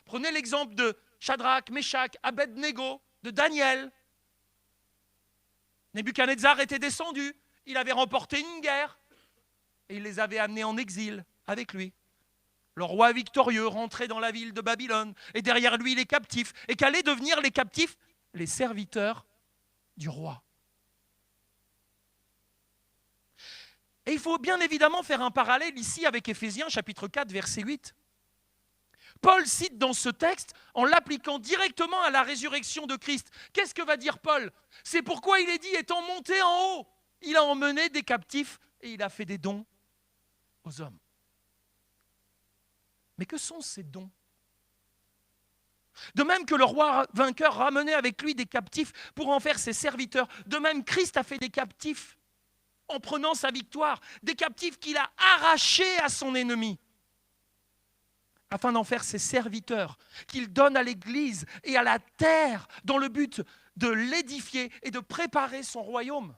Prenez l'exemple de Shadrach, Meshach, Abed-Nego, de Daniel. Nebuchadnezzar était descendu, il avait remporté une guerre et il les avait amenés en exil avec lui. Le roi victorieux rentrait dans la ville de Babylone et derrière lui les captifs. Et qu'allaient devenir les captifs? Les serviteurs du roi. Et il faut bien évidemment faire un parallèle ici avec Éphésiens chapitre 4 verset 8. Paul cite dans ce texte en l'appliquant directement à la résurrection de Christ. Qu'est-ce que va dire Paul? C'est pourquoi il est dit, étant monté en haut, il a emmené des captifs et il a fait des dons aux hommes. Mais que sont ces dons? De même que le roi vainqueur ramenait avec lui des captifs pour en faire ses serviteurs, de même Christ a fait des captifs en prenant sa victoire, des captifs qu'il a arrachés à son ennemi, afin d'en faire ses serviteurs, qu'il donne à l'Église et à la terre, dans le but de l'édifier et de préparer son royaume.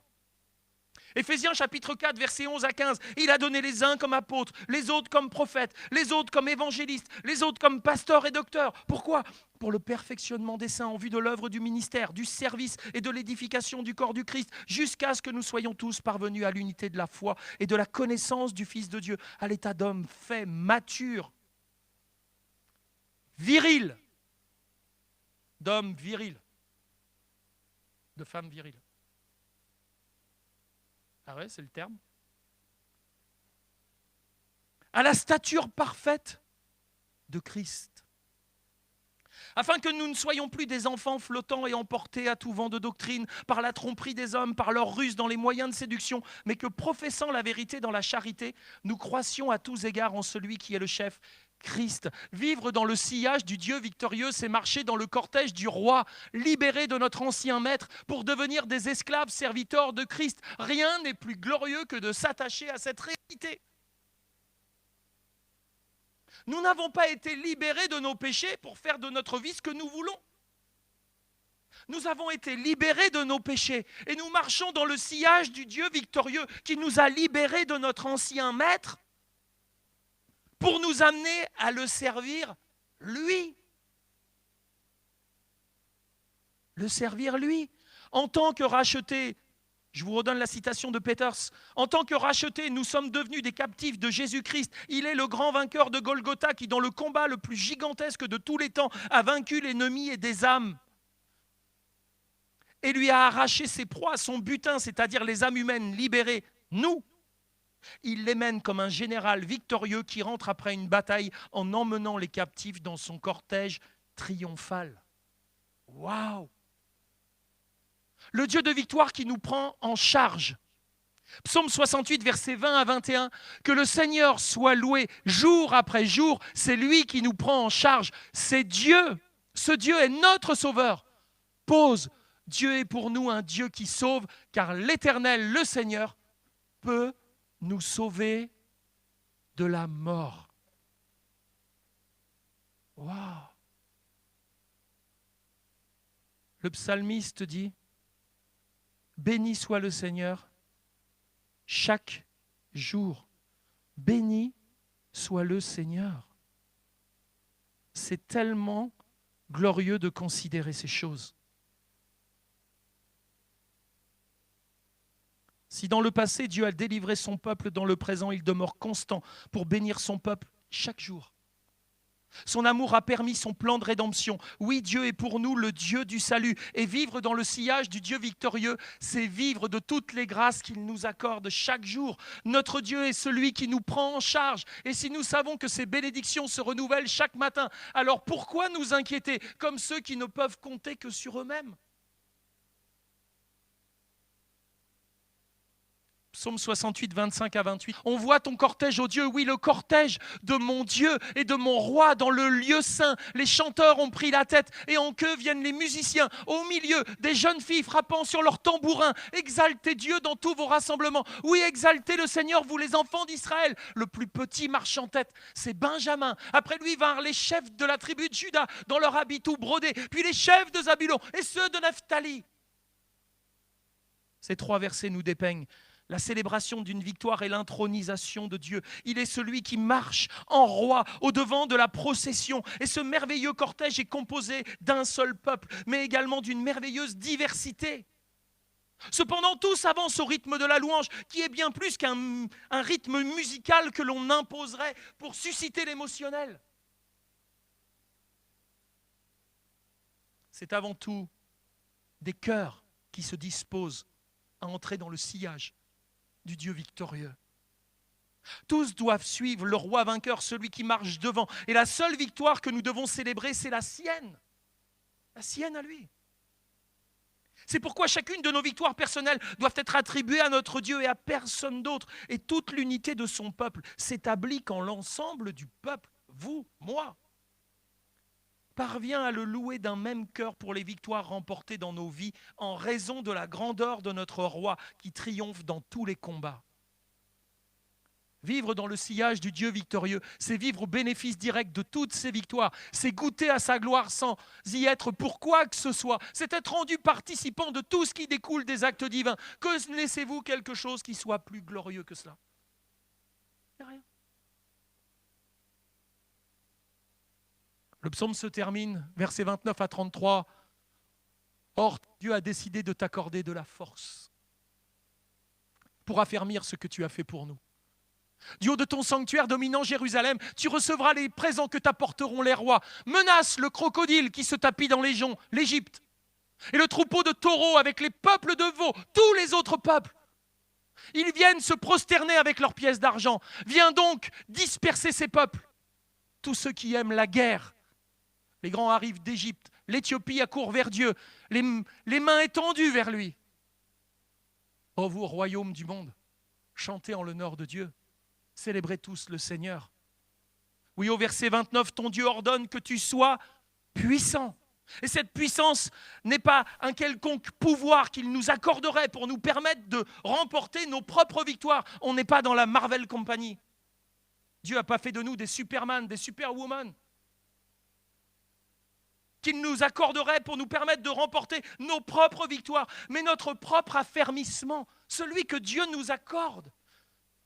Éphésiens chapitre 4, versets 11 à 15, il a donné les uns comme apôtres, les autres comme prophètes, les autres comme évangélistes, les autres comme pasteurs et docteurs. Pourquoi? Pour le perfectionnement des saints en vue de l'œuvre du ministère, du service et de l'édification du corps du Christ, jusqu'à ce que nous soyons tous parvenus à l'unité de la foi et de la connaissance du Fils de Dieu, à l'état d'homme fait, mature, viril, d'homme viril, de femme virile. Ah ouais, c'est le terme. À la stature parfaite de Christ. Afin que nous ne soyons plus des enfants flottants et emportés à tout vent de doctrine par la tromperie des hommes, par leur ruse dans les moyens de séduction, mais que professant la vérité dans la charité, nous croissions à tous égards en celui qui est le chef, Christ. Vivre dans le sillage du Dieu victorieux, c'est marcher dans le cortège du roi, libéré de notre ancien maître pour devenir des esclaves serviteurs de Christ. Rien n'est plus glorieux que de s'attacher à cette réalité. Nous n'avons pas été libérés de nos péchés pour faire de notre vie ce que nous voulons. Nous avons été libérés de nos péchés et nous marchons dans le sillage du Dieu victorieux qui nous a libérés de notre ancien maître pour nous amener à le servir, lui. Le servir, lui. En tant que rachetés, je vous redonne la citation de Peters, en tant que rachetés, nous sommes devenus des captifs de Jésus-Christ. Il est le grand vainqueur de Golgotha qui, dans le combat le plus gigantesque de tous les temps, a vaincu l'ennemi et des âmes. Et lui a arraché ses proies, son butin, c'est-à-dire les âmes humaines libérées, nous. Il les mène comme un général victorieux qui rentre après une bataille en emmenant les captifs dans son cortège triomphal. Waouh! Le Dieu de victoire qui nous prend en charge. Psaume 68, versets 20 à 21. Que le Seigneur soit loué jour après jour. C'est lui qui nous prend en charge. C'est Dieu. Ce Dieu est notre sauveur. Pause. Dieu est pour nous un Dieu qui sauve, car l'Éternel, le Seigneur, peut nous sauver de la mort. Waouh! Le psalmiste dit, béni soit le Seigneur chaque jour. Béni soit le Seigneur. C'est tellement glorieux de considérer ces choses. Si dans le passé, Dieu a délivré son peuple, dans le présent, il demeure constant pour bénir son peuple chaque jour. Son amour a permis son plan de rédemption. Oui, Dieu est pour nous le Dieu du salut. Et vivre dans le sillage du Dieu victorieux, c'est vivre de toutes les grâces qu'il nous accorde chaque jour. Notre Dieu est celui qui nous prend en charge. Et si nous savons que ces bénédictions se renouvellent chaque matin, alors pourquoi nous inquiéter comme ceux qui ne peuvent compter que sur eux-mêmes ? Psaume 68, 25 à 28. On voit ton cortège, ô Dieu, oui, le cortège de mon Dieu et de mon roi dans le lieu saint. Les chanteurs ont pris la tête et en queue viennent les musiciens. Au milieu, des jeunes filles frappant sur leurs tambourins. Exaltez Dieu dans tous vos rassemblements. Oui, exaltez le Seigneur, vous les enfants d'Israël. Le plus petit marche en tête, c'est Benjamin. Après lui vinrent les chefs de la tribu de Juda dans leur habit tout brodé. Puis les chefs de Zabulon et ceux de Nephtali. Ces 3 versets nous dépeignent la célébration d'une victoire et l'intronisation de Dieu. Il est celui qui marche en roi au devant de la procession. Et ce merveilleux cortège est composé d'un seul peuple, mais également d'une merveilleuse diversité. Cependant, tous avancent au rythme de la louange, qui est bien plus qu'un rythme musical que l'on imposerait pour susciter l'émotionnel. C'est avant tout des cœurs qui se disposent à entrer dans le sillage du Dieu victorieux. Tous doivent suivre le roi vainqueur, celui qui marche devant. Et la seule victoire que nous devons célébrer, c'est la sienne. La sienne à lui. C'est pourquoi chacune de nos victoires personnelles doivent être attribuées à notre Dieu et à personne d'autre. Et toute l'unité de son peuple s'établit quand l'ensemble du peuple, vous, moi, parvient à le louer d'un même cœur pour les victoires remportées dans nos vies en raison de la grandeur de notre roi qui triomphe dans tous les combats. Vivre dans le sillage du Dieu victorieux, c'est vivre au bénéfice direct de toutes ses victoires. C'est goûter à sa gloire sans y être pour quoi que ce soit. C'est être rendu participant de tout ce qui découle des actes divins. Connaissez-vous quelque chose qui soit plus glorieux que cela ? Il n'y a rien. Le psaume se termine, versets 29 à 33. Or, Dieu a décidé de t'accorder de la force pour affermir ce que tu as fait pour nous. Du haut de ton sanctuaire dominant Jérusalem, tu recevras les présents que t'apporteront les rois. Menace le crocodile qui se tapit dans l'Égypte, et le troupeau de taureaux avec les peuples de veaux, tous les autres peuples. Ils viennent se prosterner avec leurs pièces d'argent. Viens donc disperser ces peuples, tous ceux qui aiment la guerre. Les grands arrivent d'Égypte, l'Éthiopie accourt vers Dieu, les mains étendues vers lui. Ô vous, royaume du monde, chantez en l'honneur de Dieu, célébrez tous le Seigneur. Oui, au verset 29, ton Dieu ordonne que tu sois puissant. Et cette puissance n'est pas un quelconque pouvoir qu'il nous accorderait pour nous permettre de remporter nos propres victoires. On n'est pas dans la Marvel Company. Dieu n'a pas fait de nous des Superman, des Superwoman, qu'il nous accorderait pour nous permettre de remporter nos propres victoires, mais notre propre affermissement, celui que Dieu nous accorde,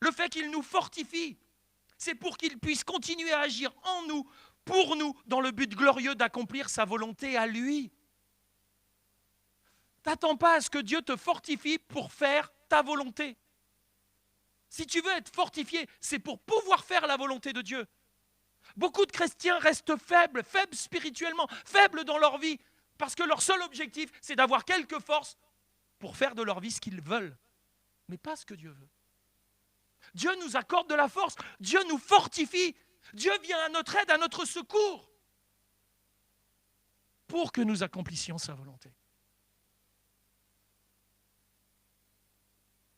le fait qu'il nous fortifie, c'est pour qu'il puisse continuer à agir en nous, pour nous, dans le but glorieux d'accomplir sa volonté à lui. T'attends pas à ce que Dieu te fortifie pour faire ta volonté. Si tu veux être fortifié, c'est pour pouvoir faire la volonté de Dieu. Beaucoup de chrétiens restent faibles spirituellement, faibles dans leur vie, parce que leur seul objectif, c'est d'avoir quelques forces pour faire de leur vie ce qu'ils veulent, mais pas ce que Dieu veut. Dieu nous accorde de la force. Dieu nous fortifie. Dieu vient à notre aide, à notre secours, pour que nous accomplissions sa volonté.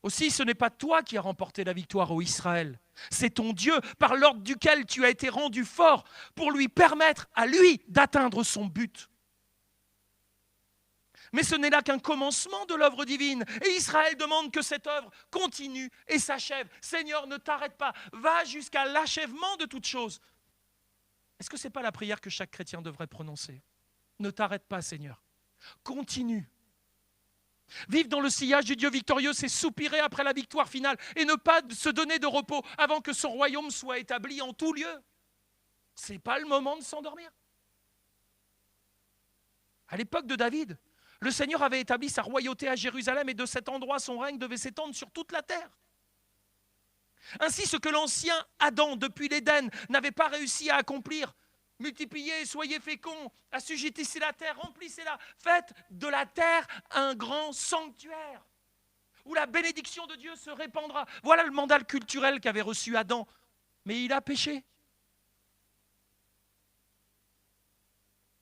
Aussi, ce n'est pas toi qui as remporté la victoire, ô Israël. C'est ton Dieu, par l'ordre duquel tu as été rendu fort, pour lui permettre à lui d'atteindre son but. Mais ce n'est là qu'un commencement de l'œuvre divine. Et Israël demande que cette œuvre continue et s'achève. Seigneur, ne t'arrête pas. Va jusqu'à l'achèvement de toutes choses. Est-ce que ce n'est pas la prière que chaque chrétien devrait prononcer? Ne t'arrête pas, Seigneur. Continue. Vivre dans le sillage du Dieu victorieux, c'est soupirer après la victoire finale et ne pas se donner de repos avant que son royaume soit établi en tout lieu. Ce n'est pas le moment de s'endormir. À l'époque de David, le Seigneur avait établi sa royauté à Jérusalem et de cet endroit, son règne devait s'étendre sur toute la terre. Ainsi, ce que l'ancien Adam, depuis l'Éden, n'avait pas réussi à accomplir, multipliez, soyez féconds, assujettissez la terre, remplissez-la, faites de la terre un grand sanctuaire où la bénédiction de Dieu se répandra. Voilà le mandat culturel qu'avait reçu Adam, mais il a péché.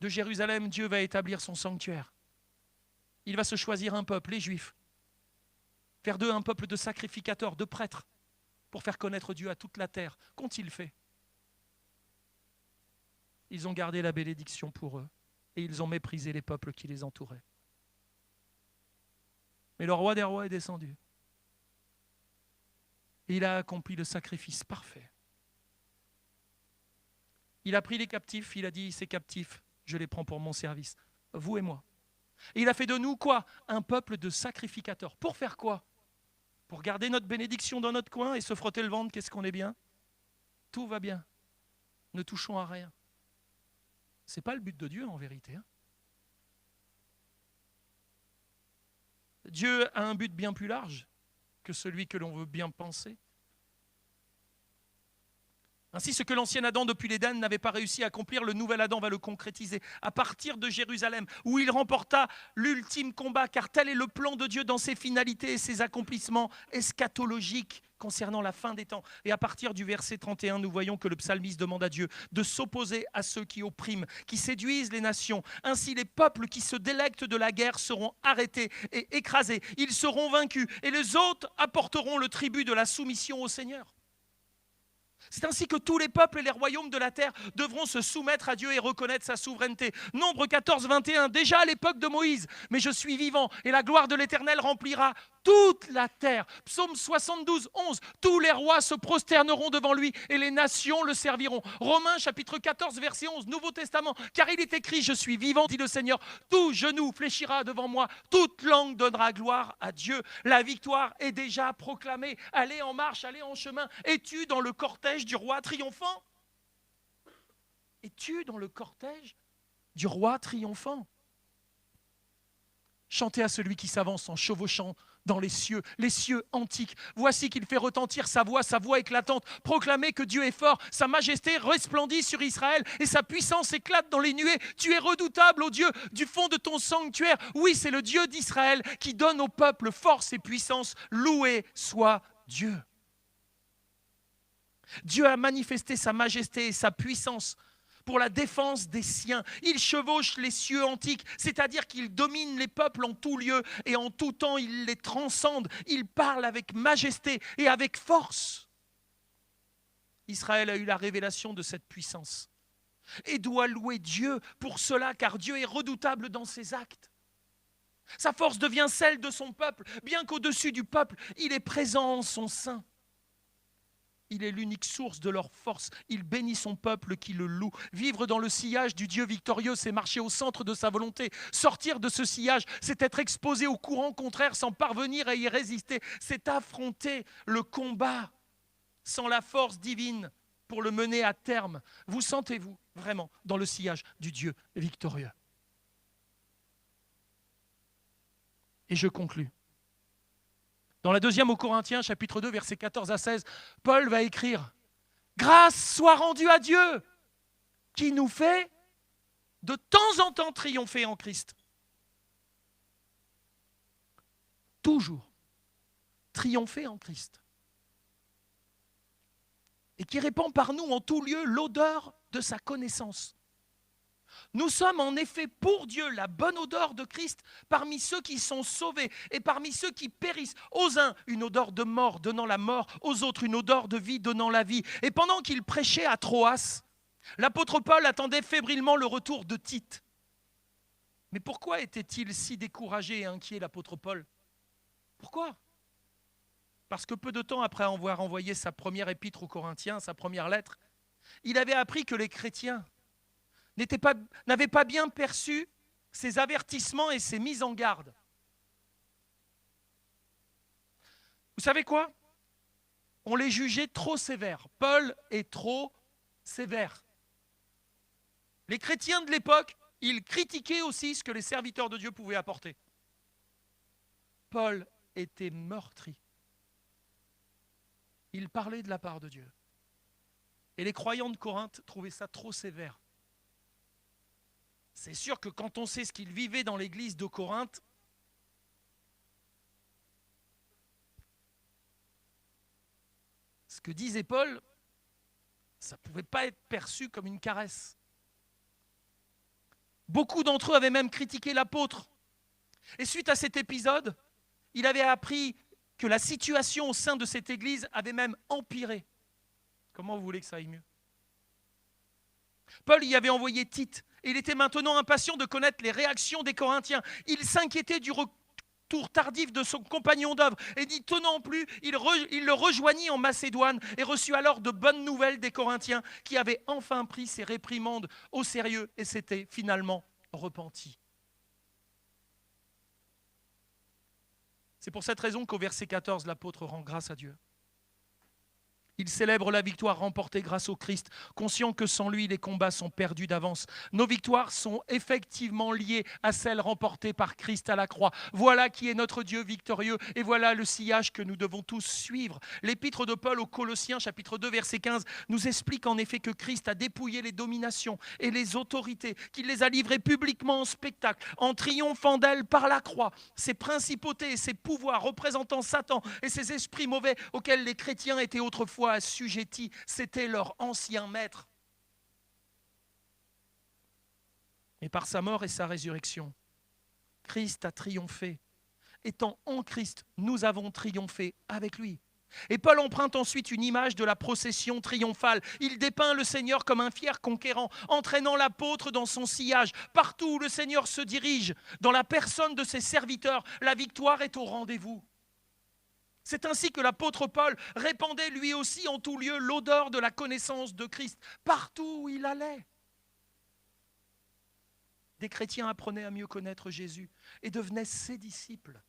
De Jérusalem, Dieu va établir son sanctuaire. Il va se choisir un peuple, les Juifs, faire d'eux un peuple de sacrificateurs, de prêtres, pour faire connaître Dieu à toute la terre. Qu'ont-ils fait? Ils ont gardé la bénédiction pour eux et ils ont méprisé les peuples qui les entouraient. Mais le roi des rois est descendu. Et il a accompli le sacrifice parfait. Il a pris les captifs, il a dit, ces captifs, je les prends pour mon service, vous et moi. Et il a fait de nous quoi? Un peuple de sacrificateurs. Pour faire quoi? Pour garder notre bénédiction dans notre coin et se frotter le ventre, qu'est-ce qu'on est bien? Tout va bien. Ne touchons à rien. Ce n'est pas le but de Dieu en vérité. Dieu a un but bien plus large que celui que l'on veut bien penser. Ainsi, ce que l'ancien Adam depuis l'Éden n'avait pas réussi à accomplir, le nouvel Adam va le concrétiser à partir de Jérusalem, où il remporta l'ultime combat, car tel est le plan de Dieu dans ses finalités et ses accomplissements eschatologiques concernant la fin des temps. Et à partir du verset 31, nous voyons que le psalmiste demande à Dieu de s'opposer à ceux qui oppriment, qui séduisent les nations. Ainsi, les peuples qui se délectent de la guerre seront arrêtés et écrasés. Ils seront vaincus et les autres apporteront le tribut de la soumission au Seigneur. C'est ainsi que tous les peuples et les royaumes de la terre devront se soumettre à Dieu et reconnaître sa souveraineté. Nombre 14, 21, déjà à l'époque de Moïse, mais je suis vivant et la gloire de l'Éternel remplira toute la terre. Psaume 72, 11, tous les rois se prosterneront devant lui et les nations le serviront. Romains chapitre 14, verset 11, Nouveau Testament, car il est écrit, je suis vivant, dit le Seigneur, tout genou fléchira devant moi, toute langue donnera gloire à Dieu. La victoire est déjà proclamée. Allez en marche, allez en chemin. Es-tu dans le cortège du roi triomphant? Es-tu dans le cortège du roi triomphant? Chantez à celui qui s'avance en chevauchant dans les cieux antiques. Voici qu'il fait retentir sa voix éclatante. Proclamez que Dieu est fort, sa majesté resplendit sur Israël et sa puissance éclate dans les nuées. Tu es redoutable, ô Dieu, du fond de ton sanctuaire. Oui, c'est le Dieu d'Israël qui donne au peuple force et puissance. Loué soit Dieu. Dieu a manifesté sa majesté et sa puissance pour la défense des siens. Il chevauche les cieux antiques, c'est-à-dire qu'il domine les peuples en tout lieu et en tout temps, il les transcende. Il parle avec majesté et avec force. Israël a eu la révélation de cette puissance et doit louer Dieu pour cela, car Dieu est redoutable dans ses actes. Sa force devient celle de son peuple, bien qu'au-dessus du peuple, il est présent en son sein. Il est l'unique source de leur force. Il bénit son peuple qui le loue. Vivre dans le sillage du Dieu victorieux, c'est marcher au centre de sa volonté. Sortir de ce sillage, c'est être exposé au courant contraire sans parvenir à y résister. C'est affronter le combat sans la force divine pour le mener à terme. Vous sentez-vous vraiment dans le sillage du Dieu victorieux? Et je conclus. Dans la deuxième aux Corinthiens, chapitre 2, versets 14 à 16, Paul va écrire « Grâce soit rendue à Dieu, qui nous fait de temps en temps triompher en Christ. » Toujours triompher en Christ. et qui répand par nous en tout lieu l'odeur de sa connaissance. Nous sommes en effet pour Dieu la bonne odeur de Christ parmi ceux qui sont sauvés et parmi ceux qui périssent. Aux uns, une odeur de mort donnant la mort, aux autres, une odeur de vie donnant la vie. Et pendant qu'il prêchait à Troas, l'apôtre Paul attendait fébrilement le retour de Tite. Mais pourquoi était-il si découragé et inquiet, l'apôtre Paul? Pourquoi? Parce que peu de temps après avoir envoyé sa première épître aux Corinthiens, sa première lettre, il avait appris que les chrétiens n'avaient pas bien perçu ses avertissements et ses mises en garde. Vous savez quoi? On les jugeait trop sévères. Paul est trop sévère. Les chrétiens de l'époque, ils critiquaient aussi ce que les serviteurs de Dieu pouvaient apporter. Paul était meurtri. Il parlait de la part de Dieu. Et les croyants de Corinthe trouvaient ça trop sévère. C'est sûr que quand on sait ce qu'il vivait dans l'église de Corinthe, ce que disait Paul, ça ne pouvait pas être perçu comme une caresse. Beaucoup d'entre eux avaient même critiqué l'apôtre. Et suite à cet épisode, il avait appris que la situation au sein de cette église avait même empiré. Comment vous voulez que ça aille mieux? Paul y avait envoyé Tite, et il était maintenant impatient de connaître les réactions des Corinthiens. Il s'inquiétait du retour tardif de son compagnon d'œuvre, et n'y tenant plus, il le rejoignit en Macédoine, et reçut alors de bonnes nouvelles des Corinthiens, qui avaient enfin pris ses réprimandes au sérieux, et s'étaient finalement repentis. C'est pour cette raison qu'au verset 14, l'apôtre rend grâce à Dieu. Il célèbre la victoire remportée grâce au Christ, conscient que sans lui, les combats sont perdus d'avance. Nos victoires sont effectivement liées à celles remportées par Christ à la croix. Voilà qui est notre Dieu victorieux et voilà le sillage que nous devons tous suivre. L'épître de Paul aux Colossiens, chapitre 2, verset 15, nous explique en effet que Christ a dépouillé les dominations et les autorités, qu'il les a livrées publiquement en spectacle, en triomphant d'elles par la croix. Ces principautés et ces pouvoirs représentant Satan et ses esprits mauvais auxquels les chrétiens étaient autrefois assujettis, c'était leur ancien maître. Et par sa mort et sa résurrection, Christ a triomphé. Étant en Christ, nous avons triomphé avec lui. Et Paul emprunte ensuite une image de la procession triomphale. Il dépeint le Seigneur comme un fier conquérant, entraînant l'apôtre dans son sillage. Partout où le Seigneur se dirige, dans la personne de ses serviteurs, la victoire est au rendez-vous. C'est ainsi que l'apôtre Paul répandait lui aussi en tout lieu l'odeur de la connaissance de Christ, partout où il allait. Des chrétiens apprenaient à mieux connaître Jésus et devenaient ses disciples.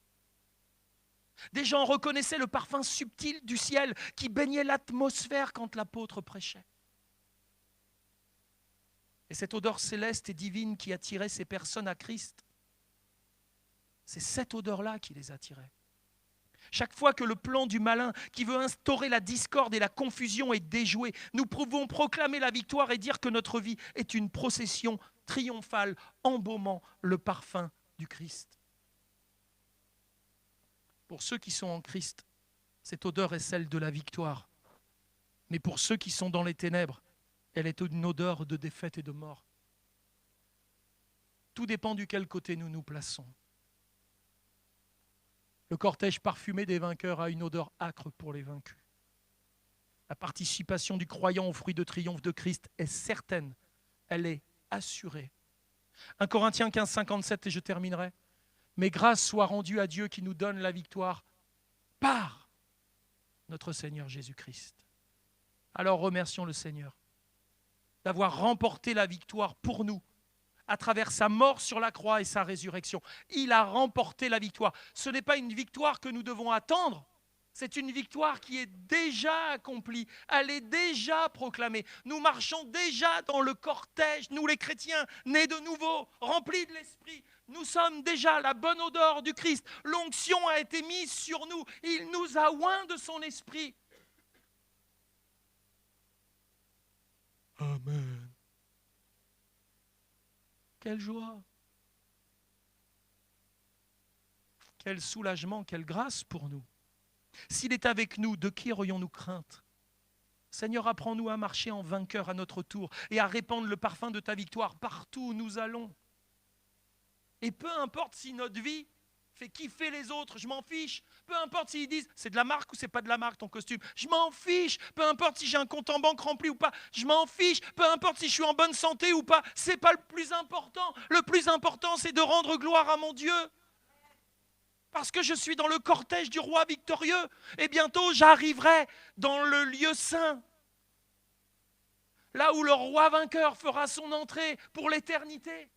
Des gens reconnaissaient le parfum subtil du ciel qui baignait l'atmosphère quand l'apôtre prêchait. Et cette odeur céleste et divine qui attirait ces personnes à Christ, c'est cette odeur-là qui les attirait. Chaque fois que le plan du malin qui veut instaurer la discorde et la confusion est déjoué, nous pouvons proclamer la victoire et dire que notre vie est une procession triomphale embaumant le parfum du Christ. Pour ceux qui sont en Christ, cette odeur est celle de la victoire. Mais pour ceux qui sont dans les ténèbres, elle est une odeur de défaite et de mort. Tout dépend duquel côté nous nous plaçons. Le cortège parfumé des vainqueurs a une odeur âcre pour les vaincus. La participation du croyant au fruit de triomphe de Christ est certaine, elle est assurée. 1 Corinthiens 15, 57, et je terminerai. Mais grâce soit rendue à Dieu qui nous donne la victoire par notre Seigneur Jésus-Christ. Alors remercions le Seigneur d'avoir remporté la victoire pour nous à travers sa mort sur la croix et sa résurrection. Il a remporté la victoire. Ce n'est pas une victoire que nous devons attendre, c'est une victoire qui est déjà accomplie, elle est déjà proclamée. Nous marchons déjà dans le cortège, nous les chrétiens, nés de nouveau, remplis de l'Esprit. Nous sommes déjà la bonne odeur du Christ. L'onction a été mise sur nous, il nous a oints de son Esprit. Amen. Quelle joie, quel soulagement, quelle grâce pour nous. S'il est avec nous, de qui aurions-nous crainte? Seigneur, apprends-nous à marcher en vainqueur à notre tour et à répandre le parfum de ta victoire partout où nous allons. Et peu importe si notre vie fait kiffer les autres, je m'en fiche. Peu importe s'ils disent c'est de la marque ou c'est pas de la marque ton costume, je m'en fiche. Peu importe si j'ai un compte en banque rempli ou pas, je m'en fiche. Peu importe si je suis en bonne santé ou pas, c'est pas le plus important. Le plus important, c'est de rendre gloire à mon Dieu. Parce que je suis dans le cortège du roi victorieux. Et bientôt, j'arriverai dans le lieu saint. Là où le roi vainqueur fera son entrée pour l'éternité.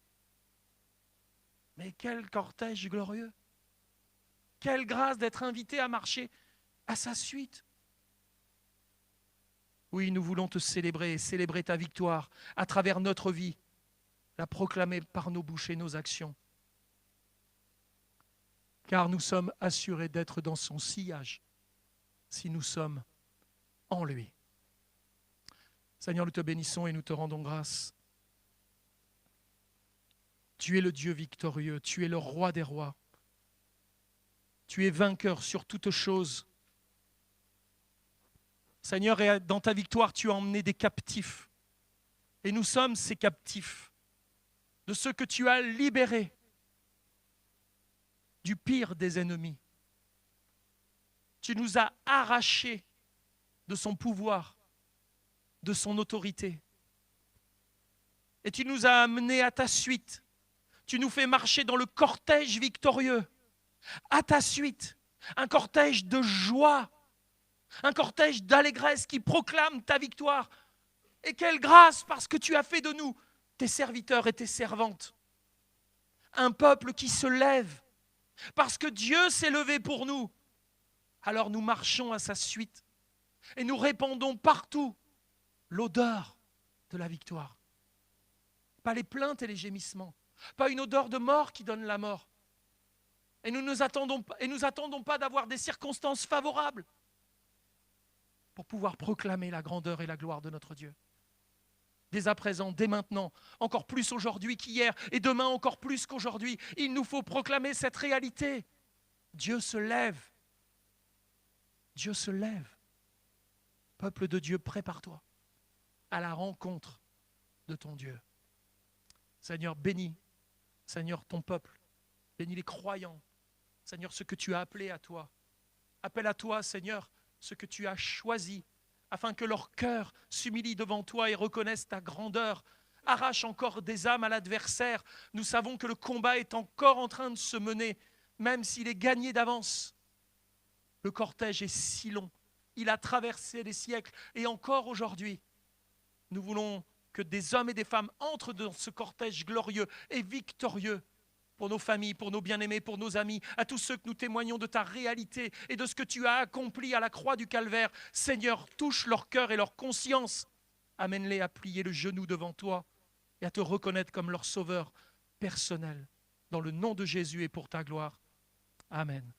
Mais quel cortège glorieux! Quelle grâce d'être invité à marcher à sa suite. Oui, nous voulons te célébrer et célébrer ta victoire à travers notre vie, la proclamer par nos bouches et nos actions. Car nous sommes assurés d'être dans son sillage si nous sommes en lui. Seigneur, nous te bénissons et nous te rendons grâce. Tu es le Dieu victorieux, tu es le roi des rois. Tu es vainqueur sur toute chose. Seigneur, et dans ta victoire, tu as emmené des captifs. Et nous sommes ces captifs de ceux que tu as libérés du pire des ennemis. Tu nous as arrachés de son pouvoir, de son autorité. Et tu nous as amenés à ta suite. Tu nous fais marcher dans le cortège victorieux. À ta suite, un cortège de joie, un cortège d'allégresse qui proclame ta victoire. Et quelle grâce, parce que tu as fait de nous tes serviteurs et tes servantes. Un peuple qui se lève, parce que Dieu s'est levé pour nous. Alors nous marchons à sa suite et nous répandons partout l'odeur de la victoire. Pas les plaintes et les gémissements, pas une odeur de mort qui donne la mort. Et nous attendons pas d'avoir des circonstances favorables pour pouvoir proclamer la grandeur et la gloire de notre Dieu. Dès à présent, dès maintenant, encore plus aujourd'hui qu'hier et demain encore plus qu'aujourd'hui, il nous faut proclamer cette réalité. Dieu se lève. Dieu se lève. Peuple de Dieu, prépare-toi à la rencontre de ton Dieu. Seigneur, bénis, Seigneur, ton peuple. Bénis les croyants. Seigneur, ce que tu as appelé à toi. Appelle à toi, Seigneur, ce que tu as choisi, afin que leur cœur s'humilie devant toi et reconnaisse ta grandeur. Arrache encore des âmes à l'adversaire. Nous savons que le combat est encore en train de se mener, même s'il est gagné d'avance. Le cortège est si long. Il a traversé les siècles. Et encore aujourd'hui, nous voulons que des hommes et des femmes entrent dans ce cortège glorieux et victorieux pour nos familles, pour nos bien-aimés, pour nos amis, à tous ceux que nous témoignons de ta réalité et de ce que tu as accompli à la croix du Calvaire. Seigneur, touche leur cœur et leur conscience. Amène-les à plier le genou devant toi et à te reconnaître comme leur sauveur personnel. Dans le nom de Jésus et pour ta gloire. Amen.